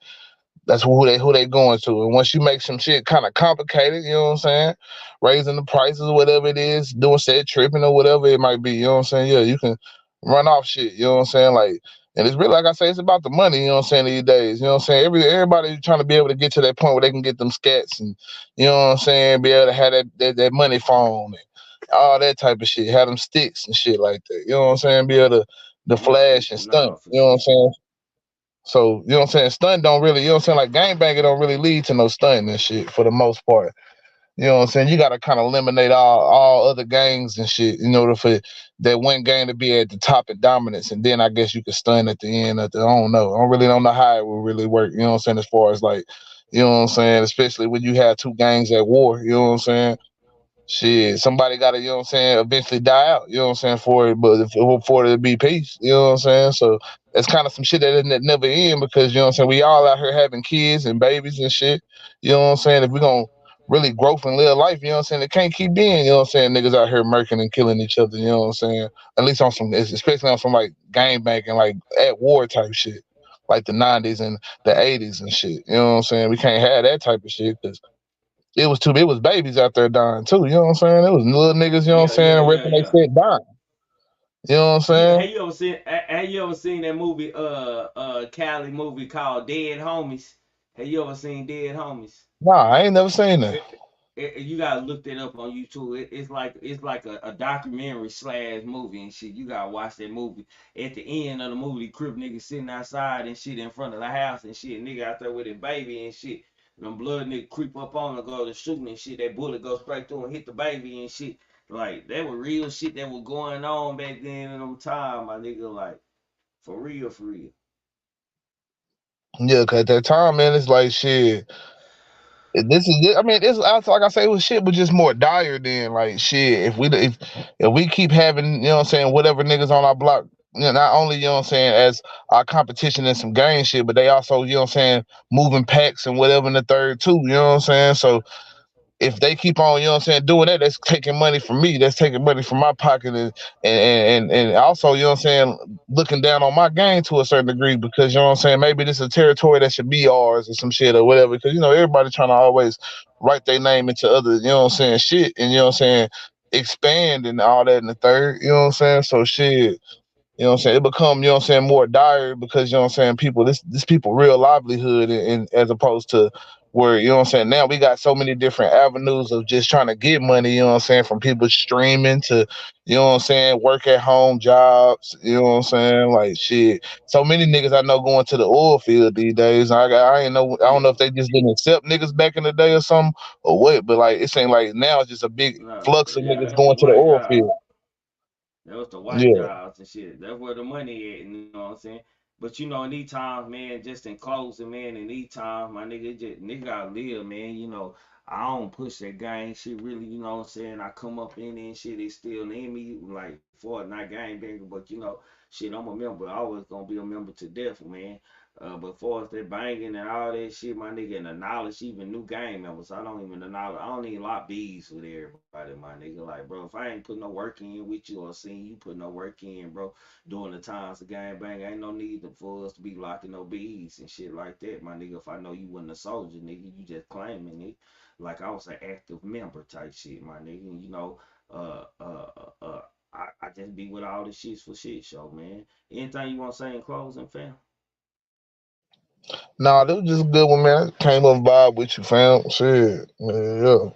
[SPEAKER 4] that's who they going to. And once you make some shit kind of complicated, you know what I'm saying, raising the prices or whatever it is, doing set tripping or whatever it might be, you know what I'm saying. Yeah, you can run off shit, you know what I'm saying. Like, and it's really like I say, it's about the money, you know what I'm saying. These days, you know what I'm saying. Everybody trying to be able to get to that point where they can get them scats and you know what I'm saying, be able to have that money phone and all that type of shit, have them sticks and shit like that. You know what I'm saying. Be able to
[SPEAKER 3] Yeah,
[SPEAKER 4] flash and stunt.
[SPEAKER 3] nah, for
[SPEAKER 4] You know what I'm
[SPEAKER 3] sure.
[SPEAKER 4] saying. So, you know what I'm saying? Stunt don't really, you know what I'm saying? Like gangbanging don't really lead to no stunting and shit for the most part. You know what I'm saying? You gotta kind of eliminate all other gangs and shit in order for that one gang to be at the top in dominance, and then I guess you could stun at the end. I don't know. Don't know how it will really work. You know what I'm saying? As far as like, you know what I'm saying? Especially when you have two gangs at war. You know what I'm saying? Shit, somebody got to, you know what I'm saying, eventually die out, you know what I'm saying, for it, but for it to be peace, you know what I'm saying? So that's kind of some shit that never end because, you know what I'm saying, we all out here having kids and babies and shit, you know what I'm saying? If we're going to really growth and live life, you know what I'm saying, it can't keep being, you know what I'm saying, niggas out here murking and killing each other, you know what I'm saying? At least on some, especially on some like gang banking, like at war type shit, like the 90s and the 80s and shit, you know what I'm saying? We can't have that type of shit because it was babies out there dying too. You know what I'm saying? It was little niggas. You know what I'm
[SPEAKER 3] Yeah, yeah,
[SPEAKER 4] saying?
[SPEAKER 3] yeah,
[SPEAKER 4] Ripping they
[SPEAKER 3] yeah.
[SPEAKER 4] shit dying. You know what I'm
[SPEAKER 3] You
[SPEAKER 4] saying?
[SPEAKER 3] have you ever seen that movie Cali movie called Dead Homies? Have you ever seen Dead Homies?
[SPEAKER 4] Nah, I ain't never seen that.
[SPEAKER 3] You gotta look that up on YouTube. It's like a documentary slash movie and shit. You gotta watch that movie. At the end of the movie, Crip nigga sitting outside and shit in front of the house and shit. Nigga out there with his baby and shit. Them blood nigga creep up on and go to shooting and shit. That bullet goes straight through and hit the baby and shit. Like that was real shit that was going on back then in them time, my nigga. Like for real, for real.
[SPEAKER 4] Yeah, cause at that time, man, it's like shit. This is it. I mean, it's like I say, it was shit, but just more dire than like shit. If we keep having, you know what I'm saying, whatever niggas on our block, you know, not only, you know what I'm saying, as our competition in some gang shit, but they also, you know what I'm saying, moving packs and whatever in the third too, you know what I'm saying? So if they keep on, you know what I'm saying, doing that, that's taking money from me. That's taking money from my pocket and also, you know what I'm saying, looking down on my game to a certain degree because you know what I'm saying, maybe this is a territory that should be ours or some shit or whatever. Because you know, everybody trying to always write their name into other, you know what I'm saying, shit and you know what I'm saying, expand and all that in the third, you know what I'm saying? So shit. You know what I'm saying? It become, you know what I'm saying, more dire because, you know what I'm saying, people, this people real livelihood and as opposed to where, you know what I'm saying, now we got so many different avenues of just trying to get money, you know what I'm saying, from people streaming to, you know what I'm saying, work at home jobs, you know what I'm saying, like shit. So many niggas I know going to the oil field these days. I ain't know, I don't know
[SPEAKER 3] Yeah.
[SPEAKER 4] if they just didn't accept niggas back in the day or something or what, but like it seems like now it's just a big
[SPEAKER 3] No,
[SPEAKER 4] flux of
[SPEAKER 3] yeah,
[SPEAKER 4] niggas
[SPEAKER 3] that's the
[SPEAKER 4] going to the
[SPEAKER 3] white
[SPEAKER 4] oil
[SPEAKER 3] job.
[SPEAKER 4] field.
[SPEAKER 3] That was the white
[SPEAKER 4] Yeah.
[SPEAKER 3] jobs and shit. That's where the money at, you know what I'm saying? But you know, in these times, man, just in closing, man, in these times, my nigga, just nigga gotta live, man. You know, I don't push that gang shit really, you know what I'm saying? I come up in there and shit, it's still in me, like Fortnite gang banger, but you know, shit, I'm a member. Always gonna be a member to death, man. But for us that banging and all that shit, my nigga, and the knowledge, even new gang members, I don't even lock bees with everybody, my nigga. Like, bro, if I ain't put no work in with you or seeing you put no work in, bro, during the times of gang bang, ain't no need for us to be locking no bees and shit like that, my nigga. If I know you wasn't a soldier, nigga, you just claiming it. Like I was an active member type shit, my nigga. And, you know, uh, uh, uh, uh I just be with all the shits for shit show, man. Anything you want to say in closing, fam?
[SPEAKER 4] Nah, that was just a good one, man. Came up vibe with you, fam. Shit. Yeah.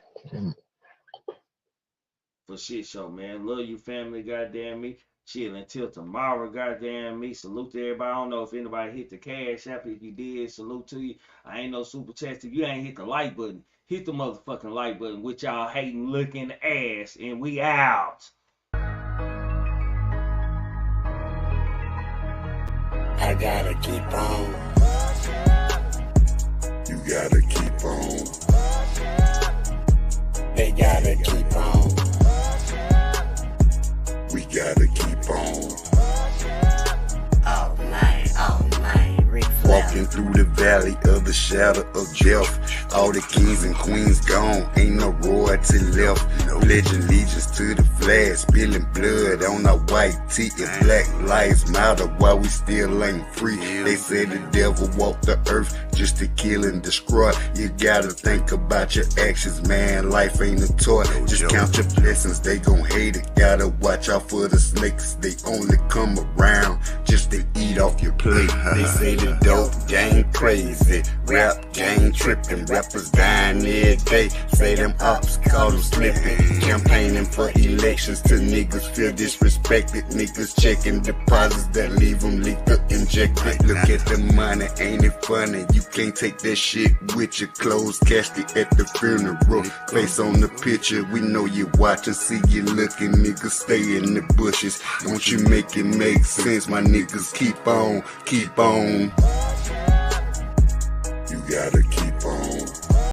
[SPEAKER 3] For shit show, man. Love you, family. Goddamn me. Shit, until tomorrow, goddamn me. Salute to everybody. I don't know if anybody hit the cash app. If you did, salute to you. I ain't no super chat. If you ain't hit the like button, hit the motherfucking like button with y'all hating looking ass. And we out.
[SPEAKER 2] I gotta keep on. You gotta keep on. They gotta keep on. We gotta keep on. All night, Rick Flair. Walking through the valley of the shadow of death. All the kings and queens gone, ain't no royalty left. Pledging allegiance to the flag, spilling blood on our white tee and black lives matter while we still ain't free. They say the devil walked the earth just to kill and destroy. You gotta think about your actions, man. Life ain't a toy. Just count your blessings, they gon' hate it. Gotta watch out for the snakes, they only come around just to eat off your plate. They say the dope gang crazy, rap gang tripping, rappers dying every day. Say them ops call them slipping, campaigning for elections till niggas feel disrespected. Niggas checking deposits that leave them leaked or injected. Look at the money, ain't it funny? You can't take that shit with your clothes casket at the funeral. Face on the picture, we know you watching, see you looking. Niggas stay in the bushes, don't you make it make sense? My niggas keep on, keep on. You gotta